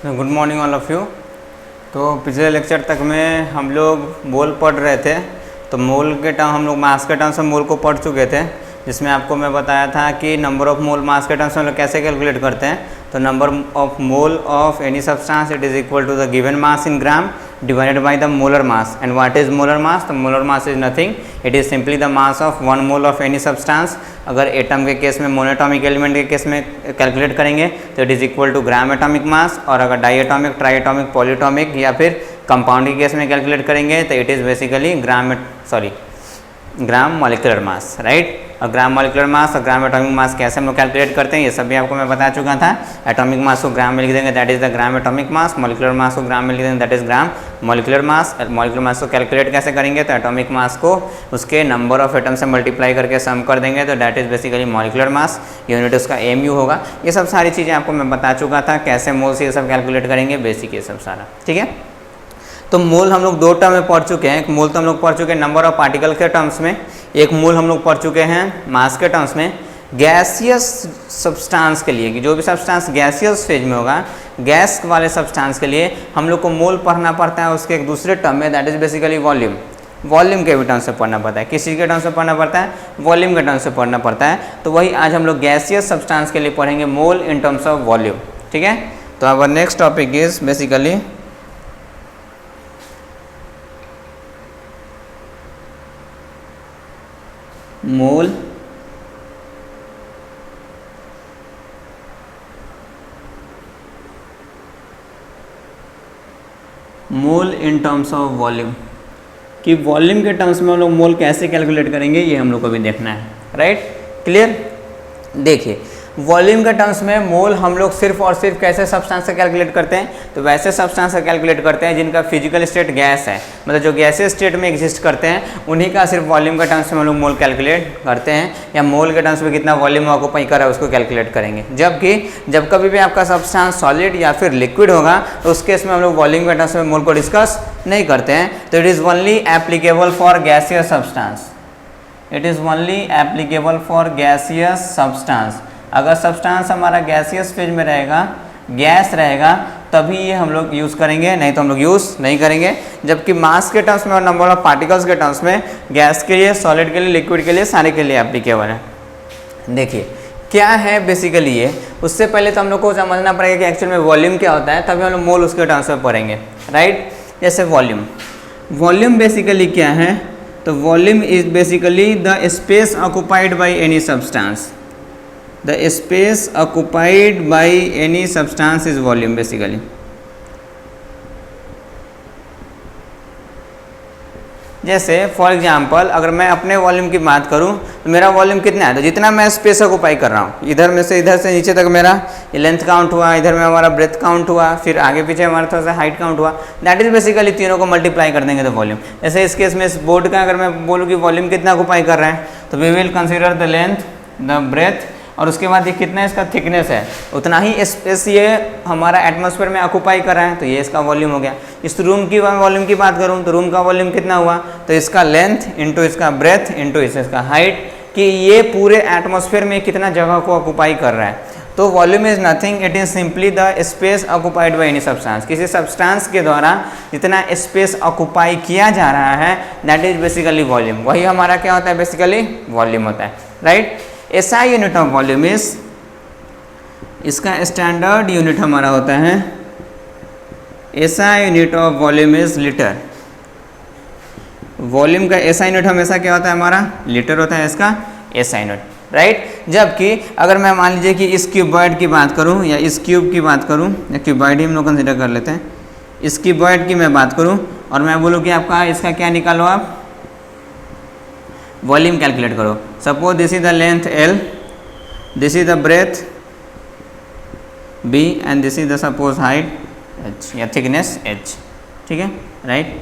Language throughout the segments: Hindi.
Good morning all of you. तो पिछले लेक्चर तक में हम लोग मोल पढ़ रहे थे। तो मोल के टर्म हम लोग मास के टर्म से मोल को पढ़ चुके थे, जिसमें आपको मैं बताया था कि नंबर ऑफ़ मोल मास के टर्म्स में हम लोग कैसे कैलकुलेट करते हैं। तो number of mole of any substance it is equal to the given mass in gram divided by the molar mass. And what is molar mass? The molar mass is nothing, it is simply the mass of 1 mole of any substance. अगर एटम के केस में मोनोटॉमिक एलिमेंट के केस में कैलकुलेट करेंगे तो it is equal to gram atomic mass, और अगर diatomic, try atomic, polyatomic या फिर कंपाउंड के केस में कैलकुलेट करेंगे तो it is basically gram molecular mass, right. और ग्राम मॉलिक्यूलर मास और ग्राम एटॉमिक मास कैसे हम लोग कैलकुलेट करते हैं ये सब भी आपको मैं बता चुका था। एटॉमिक मास को ग्राम में लिख देंगे, that is the gram atomic mass. Molecular mass को ग्राम में लिख देंगे, that is gram molecular mass. Molecular mass को कैलकुलेट कैसे करेंगे? तो एटॉमिक मास को उसके नंबर ऑफ एटम से मल्टीप्लाई करके सम कर देंगे, तो that is basically molecular mass. Unit उसका mu होगा। ये सब सारी चीज़ें आपको मैं बता चुका था, कैसे मोल से ये सब कैलकुलेट करेंगे, बेसिक ये सब सारा, ठीक है। तो मोल हम लोग 2 टर्म में पढ़ चुके हैं। एक मोल तो हम लोग पढ़ चुके हैं नंबर ऑफ पार्टिकल के टर्म्स में, एक मोल हम लोग पढ़ चुके हैं मास के टर्म्स में। गैसियस सब्सटेंस के लिए कि जो भी सब्सटेंस गैसियस फेज में होगा, गैस वाले सब्सटेंस के लिए हम लोग को मोल पढ़ना पड़ता है उसके एक दूसरे टर्म में, that is basically volume. Volume के भी टर्म से पढ़ना पड़ता है। किस चीज़ के टर्म से पढ़ना पड़ता है? वॉल्यूम के टर्म से पढ़ना पड़ता है। तो वही आज हम लोग गैसियस सब्सटेंस के लिए पढ़ेंगे, mole in terms of volume, ठीक है। तो our next topic is basically mole in terms of volume, कि वॉल्यूम के टर्म्स में हम लोग मोल कैसे कैलकुलेट करेंगे ये हम लोग को भी देखना है, राइट। क्लियर? देखिए, वॉल्यूम के टर्म्स में मोल हम लोग सिर्फ और सिर्फ कैसे सब्सटेंस से कैलकुलेट करते हैं? तो वैसे सब्सटेंस से कैलकुलेट करते हैं जिनका फिजिकल स्टेट गैस है, मतलब जो गैसीय स्टेट में एग्जिस्ट करते हैं उन्हीं का सिर्फ वॉल्यूम के टर्म्स में हम लोग मोल कैलकुलेट करते हैं, या मोल के टर्म्स में कितना वॉल्यूम ऑक्यूपाई कर रहा है उसको कैलकुलेट करेंगे। जबकि जब कभी भी आपका सब्सटेंस सॉलिड या फिर लिक्विड होगा तो उस केस में हम लोग वॉल्यूम के टर्म्स में मोल को डिस्कस नहीं करते हैं। तो it is only applicable for gaseous substance, it is only applicable for gaseous substance. अगर सब्सटेंस हमारा गैसियस फेज में रहेगा, गैस रहेगा, तभी ये हम लोग यूज़ करेंगे, नहीं तो हम लोग यूज़ नहीं करेंगे। जबकि मास के टर्म्स में और नंबर ऑफ पार्टिकल्स के टर्म्स में गैस के लिए, सॉलिड के लिए, लिक्विड के लिए, सारे के लिए एप्लीकेबल है। देखिए क्या है बेसिकली ये, उससे पहले तो हम लोग को समझना पड़ेगा कि एक्चुअल में वॉल्यूम क्या होता है, तभी हम लोग मोल उसके टर्म्स में पढ़ेंगे, राइट। जैसे वॉल्यूम बेसिकली क्या है? तो volume is basically the space occupied by any substance, the space occupied by any substance is volume basically। जैसे फॉर एग्जांपल अगर मैं अपने वॉल्यूम की बात करूं तो मेरा वॉल्यूम कितना है? तो जितना मैं स्पेस ऑक्युपाई कर रहा हूं, इधर में से इधर से नीचे तक मेरा लेंथ काउंट हुआ, इधर में हमारा ब्रेथ काउंट हुआ, फिर आगे पीछे हमारा थोड़ा सा हाइट काउंट हुआ, दैट इज बेसिकली तीनों को मल्टीप्लाई कर देंगे तो वॉल्यूम। जैसे इस केस में इस बोर्ड का अगर मैं बोलूँ कि वॉल्यूम कितना ऑक्युपाई कर रहा है, तो we will consider the length, the breadth, और उसके बाद ये कितना इसका थिकनेस है, उतना ही स्पेस ये हमारा एटमॉस्फेयर में ऑक्युपाई कर रहा है, तो ये इसका वॉल्यूम हो गया। इस रूम की वॉल्यूम की बात करूँ तो रूम का वॉल्यूम कितना हुआ? तो इसका लेंथ इंटू इसका ब्रेथ इंटू इसका हाइट, कि ये पूरे एटमॉस्फेयर में कितना जगह को ऑक्युपाई कर रहा है। तो volume is nothing, it is simply the space occupied by any substance. किसी सब्सटेंस के द्वारा जितना स्पेस ऑक्युपाई किया जा रहा है दैट इज बेसिकली वॉल्यूम। वही हमारा क्या होता है? बेसिकली वॉल्यूम होता है, right. SI unit of volume is, इसका स्टैंडर्ड यूनिट हमारा होता है, SI unit of volume is litre. Volume का SI यूनिट हमेशा क्या होता है? हमारा लीटर होता है इसका SI यूनिट, राइट। जबकि अगर मैं मान लीजिए कि इस क्यूबॉइड की बात करूं या इस क्यूब की बात करूं, या क्यूबॉइड ही हम लोग कंसिडर कर लेते हैं, इस क्यूबॉइड की मैं बात करूं और मैं बोलूं कि आपका इसका क्या निकालो, आप वॉल्यूम कैलकुलेट करो। Suppose this is the length L, this is the breadth B and this is the suppose height H या थिकनेस H, ठीक है, राइट।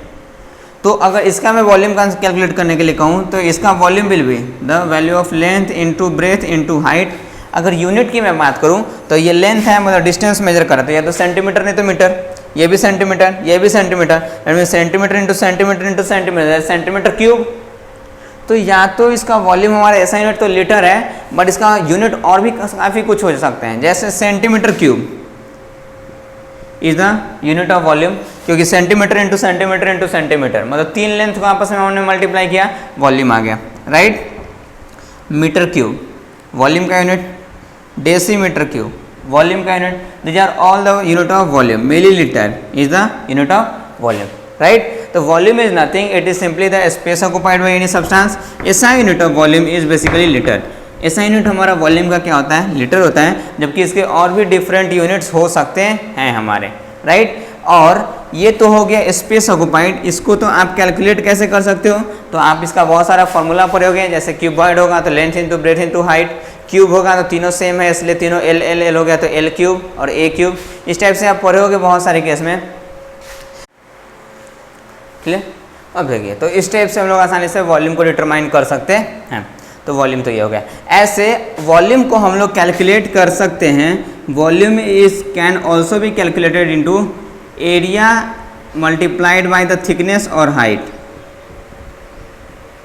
तो अगर इसका मैं वॉल्यूम कैलकुलेट करने के लिए कहूँ तो इसका volume will be the value of length into breadth into height. अगर यूनिट की मैं बात करूँ तो ये लेंथ है, मतलब डिस्टेंस मेजर कर रहा था, या तो सेंटीमीटर नहीं तो मीटर, ये भी सेंटीमीटर, ये भी centimetre, centimetre into centimetre into centimetre, centimetre cube. तो या तो इसका वॉल्यूम हमारा ऐसा यूनिट तो लीटर है, बट इसका यूनिट और भी काफ़ी कुछ हो सकते हैं, जैसे centimetre cube. Is the unit of volume, क्योंकि centimetre into centimetre into centimetre, मतलब 3 लेंथ को आपस में हमने मल्टीप्लाई किया, वॉल्यूम आ गया, राइट। मीटर क्यूब वॉल्यूम का यूनिट, डेसीमीटर क्यूब वॉल्यूम का unit, these are all the unit of volume. Millilitre is the unit of volume, right. तो volume is nothing, it is simply the space occupied by any substance. SI unit of volume is basically litre. SI unit हमारा वॉल्यूम का क्या होता है, लीटर होता है, जबकि इसके और भी डिफरेंट यूनिट्स हो सकते हैं हमारे, राइट। और ये तो हो गया स्पेस ऑक्युपाइड, इसको तो आप कैलकुलेट कैसे कर सकते हो, तो आप इसका बहुत सारा फॉर्मूला पढ़ोगे, जैसे क्यूबॉइड होगा तो length into breadth into height, cube होगा तो तीनों सेम है इसलिए तीनों एल एल एल हो गया तो एल क्यूब और ए क्यूब, इस टाइप से आप पढ़ोगे बहुत सारे केस में, क्लियर। अब देखिए, तो इस टाइप से हम लोग आसानी से वॉल्यूम को डिटरमाइन कर सकते हैं। तो वॉल्यूम तो ये हो गया। ऐसे वॉल्यूम को हम लोग कैलकुलेट कर सकते हैं। Volume is can also be calculated into area multiplied by the thickness और हाइट,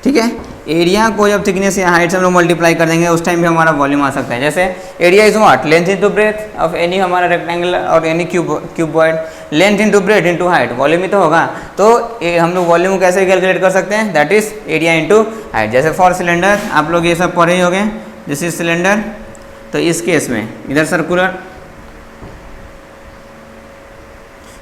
ठीक है। एरिया को जब थिकनेस या हाइट से हम लोग मल्टीप्लाई कर देंगे उस टाइम भी हमारा वॉल्यूम आ सकता है। जैसे area is what, length into breadth of any हमारा रेक्टेंगल और any cuboid, length into breadth into height, volume ही तो होगा। तो हम लोग वॉल्यूम कैसे कैलकुलेट कर सकते हैं, that is area into height. जैसे फॉर सिलेंडर, आप लोग ये सब पढ़े ही होंगे, दिस इज सिलेंडर, तो इस केस में इधर सर्कुलर,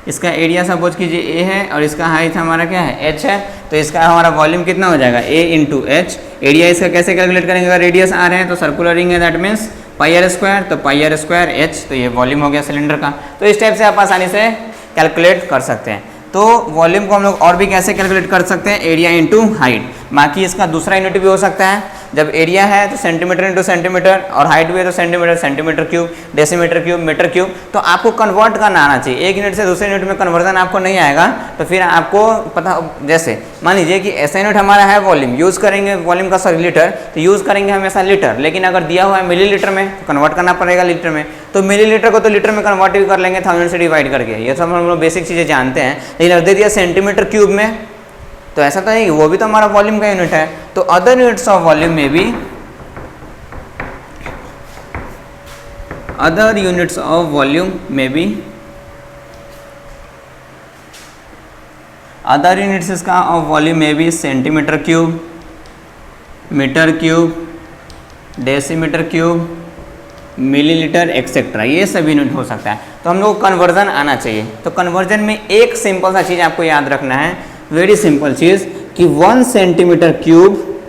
इसका एरिया सपोज कीजिए ए है और इसका हाइट हमारा क्या है, एच है, तो इसका हमारा वॉल्यूम कितना हो जाएगा, ए इंटू एच। एरिया इसका कैसे कैलकुलेट करेंगे, अगर रेडियस आर है तो सर्कुलर रिंग है, that means pi R square, तो पाई आर स्क्वायर एच, तो ये वॉल्यूम हो गया सिलेंडर का। तो इस टाइप से आप आसानी से कैलकुलेट कर सकते हैं। तो वॉल्यूम को हम लोग और भी कैसे कैलकुलेट कर सकते हैं, एरिया इंटू हाइट। बाकी इसका दूसरा यूनिट भी हो सकता है, जब एरिया है तो सेंटीमीटर इंटू सेंटीमीटर और हाइट भी है तो centimetre, centimetre cube, decimetre cube, metre cube. तो आपको कन्वर्ट करना आना चाहिए, एक यूनिट से दूसरे यूनिट में कन्वर्जन आपको नहीं आएगा तो फिर आपको पता, जैसे मान लीजिए कि ऐसा यूनिट हमारा है वॉल्यूम, यूज़ करेंगे वॉल्यूम का सॉरी लीटर, तो यूज़ करेंगे हमेशा लीटर, लेकिन अगर दिया हुआ है मिलीलीटर में तो कन्वर्ट करना पड़ेगा लीटर में, तो मिलीलीटर को तो लीटर में कन्वर्ट भी कर लेंगे 1000 से डिवाइड करके, ये सब हम लोग बेसिक चीज़ें जानते हैं। लेकिन अगर दे दिया सेंटीमीटर क्यूब में तो ऐसा तो नहीं, वो भी तो हमारा वॉल्यूम का यूनिट है। तो अदर यूनिट्स ऑफ वॉल्यूम में भी, other units of volume may be, other units इसका of volume may be centimetre cube, metre cube, decimetre cube, millilitre etcetera, ये सब यूनिट हो सकता है। तो हम लोग को कन्वर्जन आना चाहिए। तो कन्वर्जन में एक सिंपल सा चीज़ आपको याद रखना है, वेरी सिंपल चीज़, कि 1 centimetre cube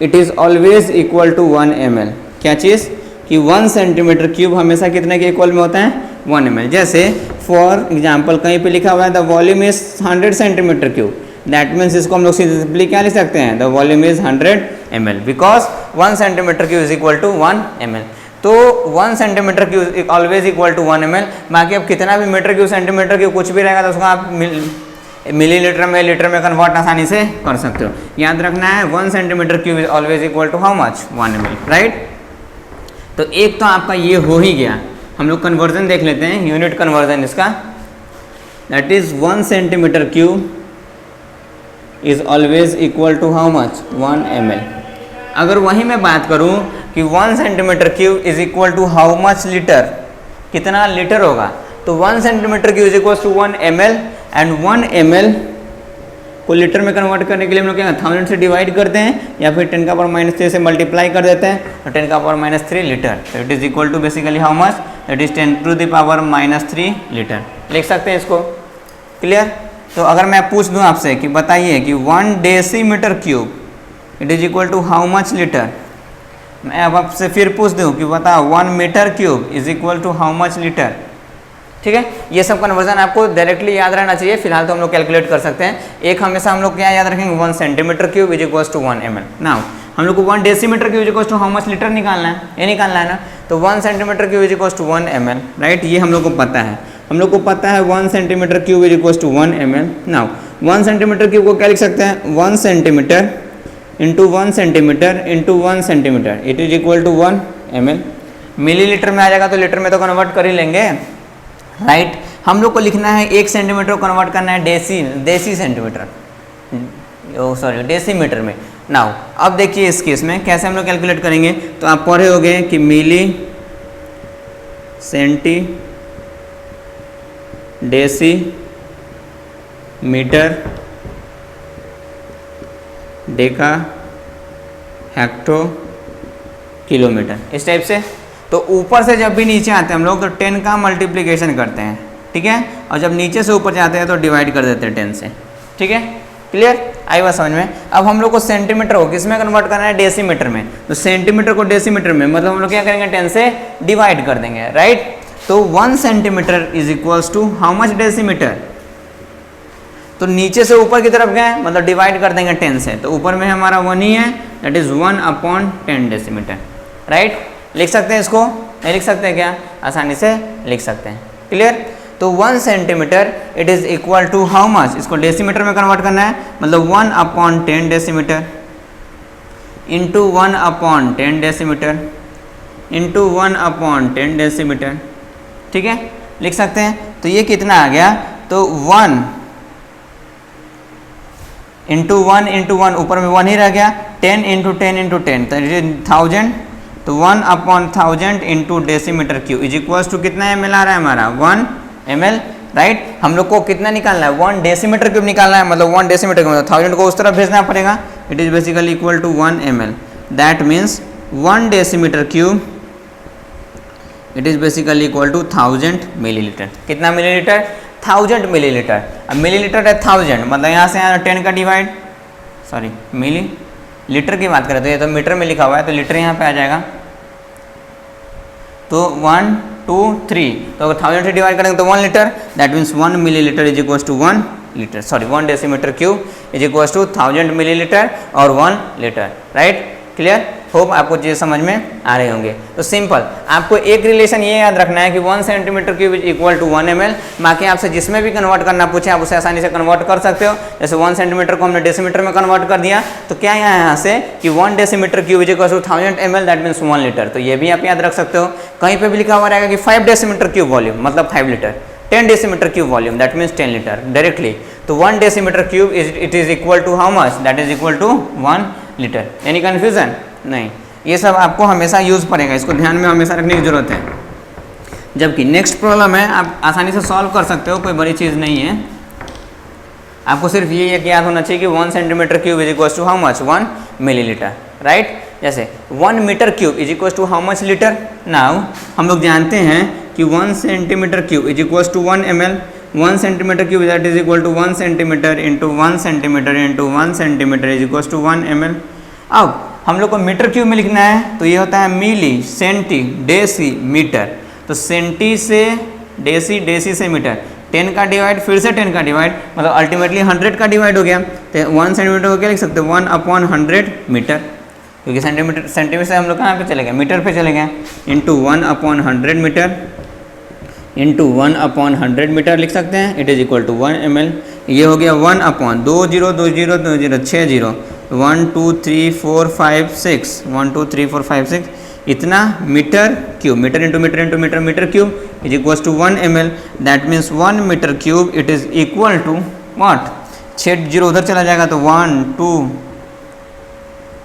it is always equal to 1 ml। क्या चीज़, कि 1 सेंटीमीटर क्यूब हमेशा कितने के इक्वल में होता है, 1 ml। जैसे फॉर एग्जांपल कहीं पे लिखा हुआ है the volume is 100 centimetre cube, that means इसको हम लोग सिंपली क्या लिख सकते हैं, the volume is 100 ml, because 1 centimetre cube is equal to 1 ml। तो 1 centimetre cube always equal to 1 ml। बाकी अब कितना भी मीटर क्यूब, सेंटीमीटर क्यूब कुछ भी रहेगा तो उसको आप मिलीलीटर में, लीटर में कन्वर्ट आसानी से कर सकते हो। याद रखना है 1 centimetre cube is always equal to how much, 1 ml, right. तो एक तो आपका ये हो ही गया। हम लोग कन्वर्जन देख लेते हैं, यूनिट कन्वर्जन इसका, that is 1 centimetre cube is always equal to how much, 1 ml। अगर वहीं मैं बात करूं कि 1 centimetre cube is equal to how much litre, कितना लीटर होगा, तो 1 centimetre cube is equal to 1 ml, and 1 ml को लीटर में कन्वर्ट करने के लिए हम लोग क्या 1000 से डिवाइड करते हैं या फिर 10 का पावर -3 से मल्टीप्लाई कर देते हैं, तो 10 का पावर -3 लीटर, तो it is equal to basically how much, it is 10 to the power -3 litre, लिख सकते हैं इसको, क्लियर। तो अगर मैं पूछ दूं आपसे कि बताइए कि 1 decimetre cube it is equal to how much litre, मैं अब आपसे फिर पूछ दूं कि बताओ 1 metre cube is equal to how much litre, ठीक है। ये सब कन्वर्जन आपको डायरेक्टली याद रहना चाहिए। फिलहाल तो हम लोग कैलकुलेट कर सकते हैं। एक हमेशा हम लोग क्या याद रखेंगे, 1 centimetre cube is equal to 1 ml। Now हम लोग को 1 decimetre cube is equal to how much litre निकालना है, ये निकालना है ना। तो 1 centimetre cube is equal to 1 ml, right, ये हम लोग को पता है। हम लोग को पता है 1 centimetre cube is equal to 1 ml। Now 1 centimetre cube को क्या लिख सकते हैं, 1 centimetre into 1 centimetre into 1 centimetre, it is equal to 1 ml। Millilitre में आ जाएगा तो लीटर में तो कन्वर्ट कर ही लेंगे, राइट। हम लोग को लिखना है 1 सेंटीमीटर को कन्वर्ट करना है देसी सेंटीमीटर, सॉरी डेसीमीटर में। नाउ अब देखिए इस केस में कैसे हम लोग कैलकुलेट करेंगे, तो आप पढ़े होंगे कि मिली डेसीमीटर, डेका, हेक्टो, किलोमीटर, इस टाइप से। तो ऊपर से जब भी नीचे आते हैं हम लोग तो 10 का मल्टीप्लिकेशन करते हैं, ठीक है, और जब नीचे से ऊपर जाते हैं तो डिवाइड कर देते हैं 10 से, ठीक है, क्लियर, आई बात समझ में। अब हम लोग को सेंटीमीटर को किस में कन्वर्ट करना है, डेसीमीटर में। तो सेंटीमीटर को डेसीमीटर में मतलब हम लोग क्या करेंगे, 10 से डिवाइड कर देंगे, राइट। तो 1 centimetre is equals to how much decimetre. तो नीचे से ऊपर की तरफ गए मतलब डिवाइड कर देंगे 10 से, तो ऊपर में हमारा 1 ही है, दैट इज 1/10 डेसीमीटर, राइट। लिख सकते हैं इसको, नहीं लिख सकते हैं क्या, आसानी से लिख सकते हैं, क्लियर। तो 1 centimetre it is equal to how much, इसको डेसीमीटर में कन्वर्ट करना है, मतलब 1/10 decimetre into 1/10 decimetre into 1/10 decimetre, ठीक है, लिख सकते हैं। तो ये कितना आ गया, तो 1 इंटू 1 ऊपर में 1 ही रह गया, 10 इंटू 10 तो 1000, तो 1/1000 into decimetre cube is equals to कितना ml आ रहा है हमारा, 1 ml, राइट। हम लोग को कितना निकालना है, 1 डेसीमीटर क्यूब निकालना है, मतलब 1 डेसीमीटर क्यूब मतलब 1000 को उस तरफ भेजना पड़ेगा, it is basically equal to 1 ml, that means 1 decimetre cube it is basically equal to 1000 millilitre. कितना मिलीलीटर, 1000 मिलीलीटर। अब मिलीलीटर है 1000, मतलब यहाँ से 10 का डिवाइड, सॉरी मिली लीटर की बात करें तो ये तो मीटर में लिखा हुआ है, तो लीटर यहाँ पे आ जाएगा। तो 1 2 3, तो अगर 1000 से डिवाइड करेंगे तो 1 litre, that means 1 millilitre is equals to 1 litre, sorry 1 decimetre cube is equals to 1000 millilitre और 1 लीटर, राइट, क्लियर। होप आपको चीज़ें समझ में आ रहे होंगे। तो सिंपल आपको एक रिलेशन ये याद रखना है कि 1 centimetre cube is equal to 1 ml। बाकी आपसे जिसमें भी कन्वर्ट करना पूछे आप उसे आसानी से कन्वर्ट कर सकते हो। जैसे 1 सेंटीमीटर को हमने डेसीमीटर में कन्वर्ट कर दिया, तो क्या यहाँ से कि 1 decimetre cube is equal to 1000 ml, that means 1 litre. तो ये भी आप याद रख सकते हो। कहीं पर भी लिखा हुआ रहेगा कि 5 डेसीमीटर क्यूब वॉल्यूम मतलब 5 litre, 10 decimetre cube volume that means 10 litre directly. तो 1 decimetre cube it is equal to how much, that is equal to 1 litre. Any confusion नहीं, ये सब आपको हमेशा यूज़ पड़ेगा, इसको ध्यान में हमेशा रखने की जरूरत है। जबकि नेक्स्ट प्रॉब्लम है आप आसानी से सॉल्व कर सकते हो, कोई बड़ी चीज़ नहीं है। आपको सिर्फ ये याद होना चाहिए कि 1 centimetre cube is equal to how much, 1 millilitre, right. जैसे 1 metre cube is equal to how much litre. Now हम लोग जानते हैं कि 1 centimetre cube is equal to 1 ml। 1 centimetre cube that is equal to 1 centimetre into 1 centimetre into 1 centimetre is equal to 1 ml। अब हम लोग को मीटर क्यूब में लिखना है, तो ये होता है मिली, सेंटी, डेसी, मीटर। तो सेंटी से डेसी, डेसी से मीटर, 10 का डिवाइड फिर से 10 का डिवाइड, मतलब अल्टीमेटली 100 का डिवाइड हो गया। तो 1 सेंटीमीटर को क्या लिख सकते हैं, 1/100 मीटर, क्योंकि सेंटीमीटर से हम लोग कहाँ पे चले गए, मीटर पे चले गए, इंटू 1/100 मीटर इंटू 1/100 मीटर लिख सकते हैं, it is equal to 1 ml। ये हो गया 1/20 1 2 3 4 5 6 1 2 3 4 5 6 इतना metre cube, metre into metre into metre, metre cube is equal to 1 ml, that means 1 metre cube it is equal to what, 6 zero उधर चला जाएगा तो 1 2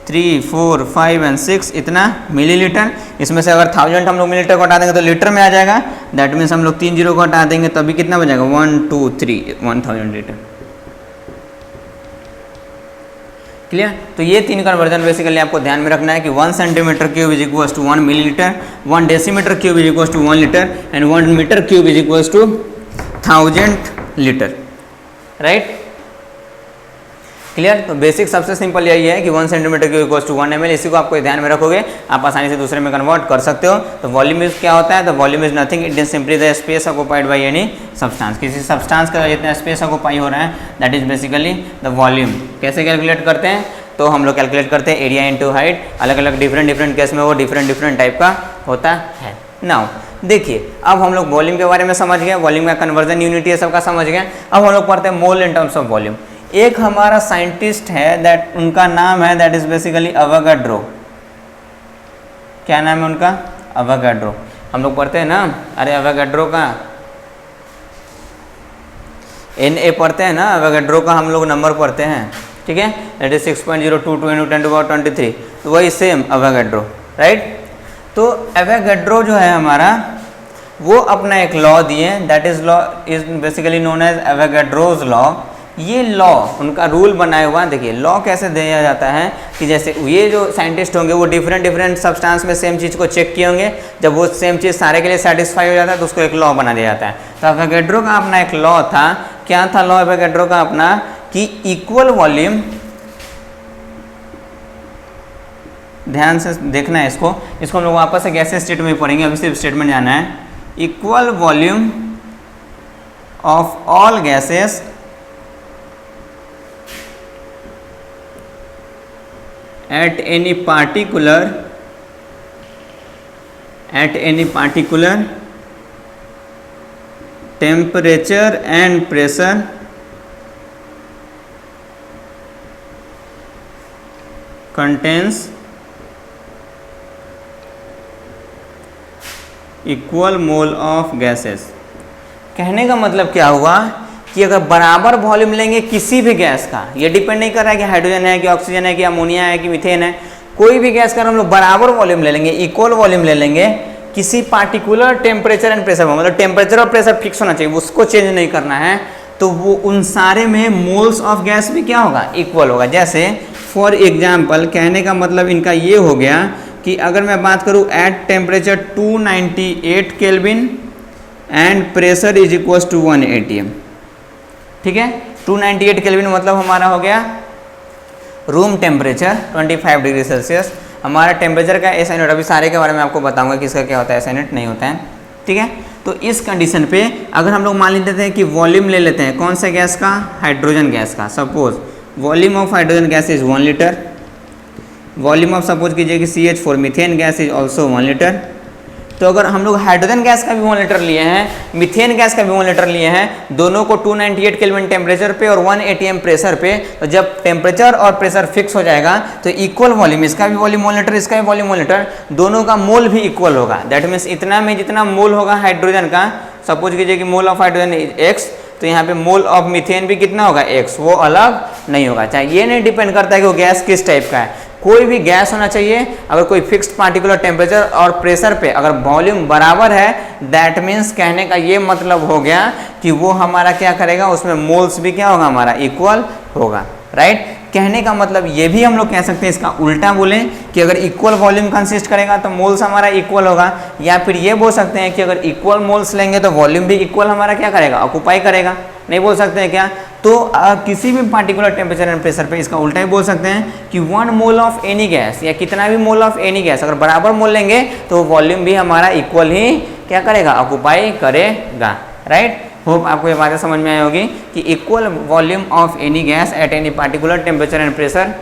3 4 5 एंड 6 इतना मिलीलीटर। इसमें से अगर 1000 हम लोग मिलीलीटर को हटा देंगे तो लीटर में आ जाएगा, दैट मीन्स हम लोग 3 जीरो को हटा देंगे तभी कितना बचेगा, 1 2 3 1000 लीटर। क्लियर। तो ये 3 कन्वर्जन बेसिकली आपको ध्यान में रखना है कि 1 centimetre cube is equal to 1 millilitre, 1 decimetre cube is equal to 1 litre and 1 metre cube is equal to 1000 litre, right. Clear. तो बेसिक सबसे सिंपल यही है कि 1 centimetre cube equal to 1 ml। इसी को आपको ध्यान में रखोगे आप आसानी से दूसरे में कन्वर्ट कर सकते हो। तो वॉल्यूम इज क्या होता है, तो volume is nothing, it is simply the space occupied by any substance. किसी सब्सटेंस का जितना स्पेस ऑक्युपाई हो रहा है that is basically the volume. कैसे कैलकुलेट करते हैं, तो हम लोग कैलकुलेट करते हैं एरिया इंटू हाइट। अलग अलग डिफरेंट केस में वो डिफरेंट टाइप का होता है। नाउ देखिए, अब हम लोग वॉल्यूम के बारे में समझ गए, वॉल्यूम का कन्वर्जन यूनिट ये सबका समझ गए। अब हम लोग पढ़ते हैं मोल इन टर्म्स ऑफ वॉल्यूम। एक हमारा साइंटिस्ट है दैट उनका नाम है दैट इज बेसिकली अवोगाड्रो। क्या नाम है उनका, अवोगाड्रो। हम लोग पढ़ते हैं ना, अरे अवोगाड्रो का Na पढ़ते हैं ना, अवोगाड्रो का हम लोग नंबर पढ़ते हैं, ठीक है, दैट इज 6.022 × 10⁻23। तो वही सेम अवोगाड्रो, राइट। तो अवोगाड्रो जो है हमारा, वो अपना एक लॉ दिए, that is law is basically known as Avogadro's law. ये लॉ उनका रूल बनाया हुआ, देखिए लॉ कैसे दिया जाता है कि जैसे ये जो साइंटिस्ट होंगे वो डिफरेंट सब्सटेंस में सेम चीज़ को चेक किए होंगे, जब वो सेम चीज़ सारे के लिए सेटिस्फाई हो जाता है तो उसको एक लॉ बना दिया जाता है। तो एवोगाड्रो का अपना एक लॉ था, क्या था लॉ एवोगाड्रो का अपना, कि इक्वल वॉल्यूम, ध्यान से देखना है इसको हम लोग वापस से गैसेस स्टेट में पढ़ेंगे, अभी सिर्फ स्टेटमेंट जाना है। Equal volume of all gases at any particular temperature and pressure contains equal mole of gases। कहने का मतलब क्या हुआ कि अगर बराबर वॉल्यूम लेंगे किसी भी गैस का, ये डिपेंड नहीं कर रहा है कि हाइड्रोजन है कि ऑक्सीजन है कि अमोनिया है कि मीथेन है, कोई भी गैस का हम लोग बराबर वॉल्यूम ले लेंगे, इक्वल वॉल्यूम ले लेंगे किसी पार्टिकुलर टेम्परेचर एंड प्रेशर में, मतलब टेम्परेचर और प्रेशर फिक्स होना चाहिए, उसको चेंज नहीं करना है, तो वो उन सारे में मोल्स ऑफ गैस भी क्या होगा, इक्वल होगा। जैसे फॉर एग्जाम्पल कहने का मतलब इनका ये हो गया कि अगर मैं बात करूँ at temperature 298 kelvin and pressure is equal to 1 atm, ठीक है। 298 केल्विन मतलब हमारा हो गया रूम टेम्परेचर 25 डिग्री सेल्सियस, हमारा टेम्परेचर का एस यूनिट, अभी सारे के बारे में आपको बताऊंगा किसका क्या होता है, एस यूनिट नहीं होता है, ठीक है। तो इस कंडीशन पे अगर हम लोग मान लेते हैं कि वॉल्यूम ले लेते हैं कौन सा गैस का, हाइड्रोजन गैस का, suppose volume of hydrogen gas is 1 litre, volume of suppose कीजिए कि CH4 methane gas is also 1 litre. तो अगर हम लोग हाइड्रोजन गैस का भी 1 लीटर लिए हैं, मीथेन गैस का भी 1 लीटर लिए हैं, दोनों को 298 केल्विन टेम्परेचर पे और 1 atm प्रेशर पे, तो जब टेम्परेचर और प्रेशर फिक्स हो जाएगा तो इक्वल वॉल्यूम, इसका भी वॉल्यूम 1 लीटर, इसका भी वॉल्यूम 1 लीटर, दोनों का मोल भी इक्वल होगा। दैट मीन्स इतना में जितना मोल होगा हाइड्रोजन का, सपोज कीजिए कि मोल ऑफ हाइड्रोजन x, तो यहाँ पे मोल ऑफ मीथेन भी कितना होगा x, वो अलग नहीं होगा। चाहे ये नहीं डिपेंड करता है कि वो गैस किस टाइप का है, कोई भी गैस होना चाहिए, अगर कोई फिक्स्ड पार्टिकुलर टेम्परेचर और प्रेशर पे अगर वॉल्यूम बराबर है, दैट मीन्स कहने का ये मतलब हो गया कि वो हमारा क्या करेगा, उसमें मोल्स भी क्या होगा, हमारा इक्वल होगा, राइट। कहने का मतलब ये भी हम लोग कह सकते हैं, इसका उल्टा बोलें कि अगर इक्वल वॉल्यूम कंसिस्ट करेगा तो मोल्स हमारा इक्वल होगा, या फिर ये बोल सकते हैं कि अगर इक्वल मोल्स लेंगे तो वॉल्यूम भी इक्वल हमारा क्या करेगा, ऑक्यूपाई करेगा। नहीं बोल सकते हैं क्या, तो किसी भी पार्टिकुलर टेम्परेचर एंड प्रेशर पे इसका उल्टा ही बोल सकते हैं कि 1 मोल ऑफ एनी गैस, या कितना भी मोल ऑफ एनी गैस अगर बराबर मोल लेंगे तो वॉल्यूम भी हमारा इक्वल ही क्या करेगा, ऑक्यूपाई करेगा, राइट। होप आपको ये बातें समझ में आई होगी कि equal volume of any gas eight any particular temperature and pressure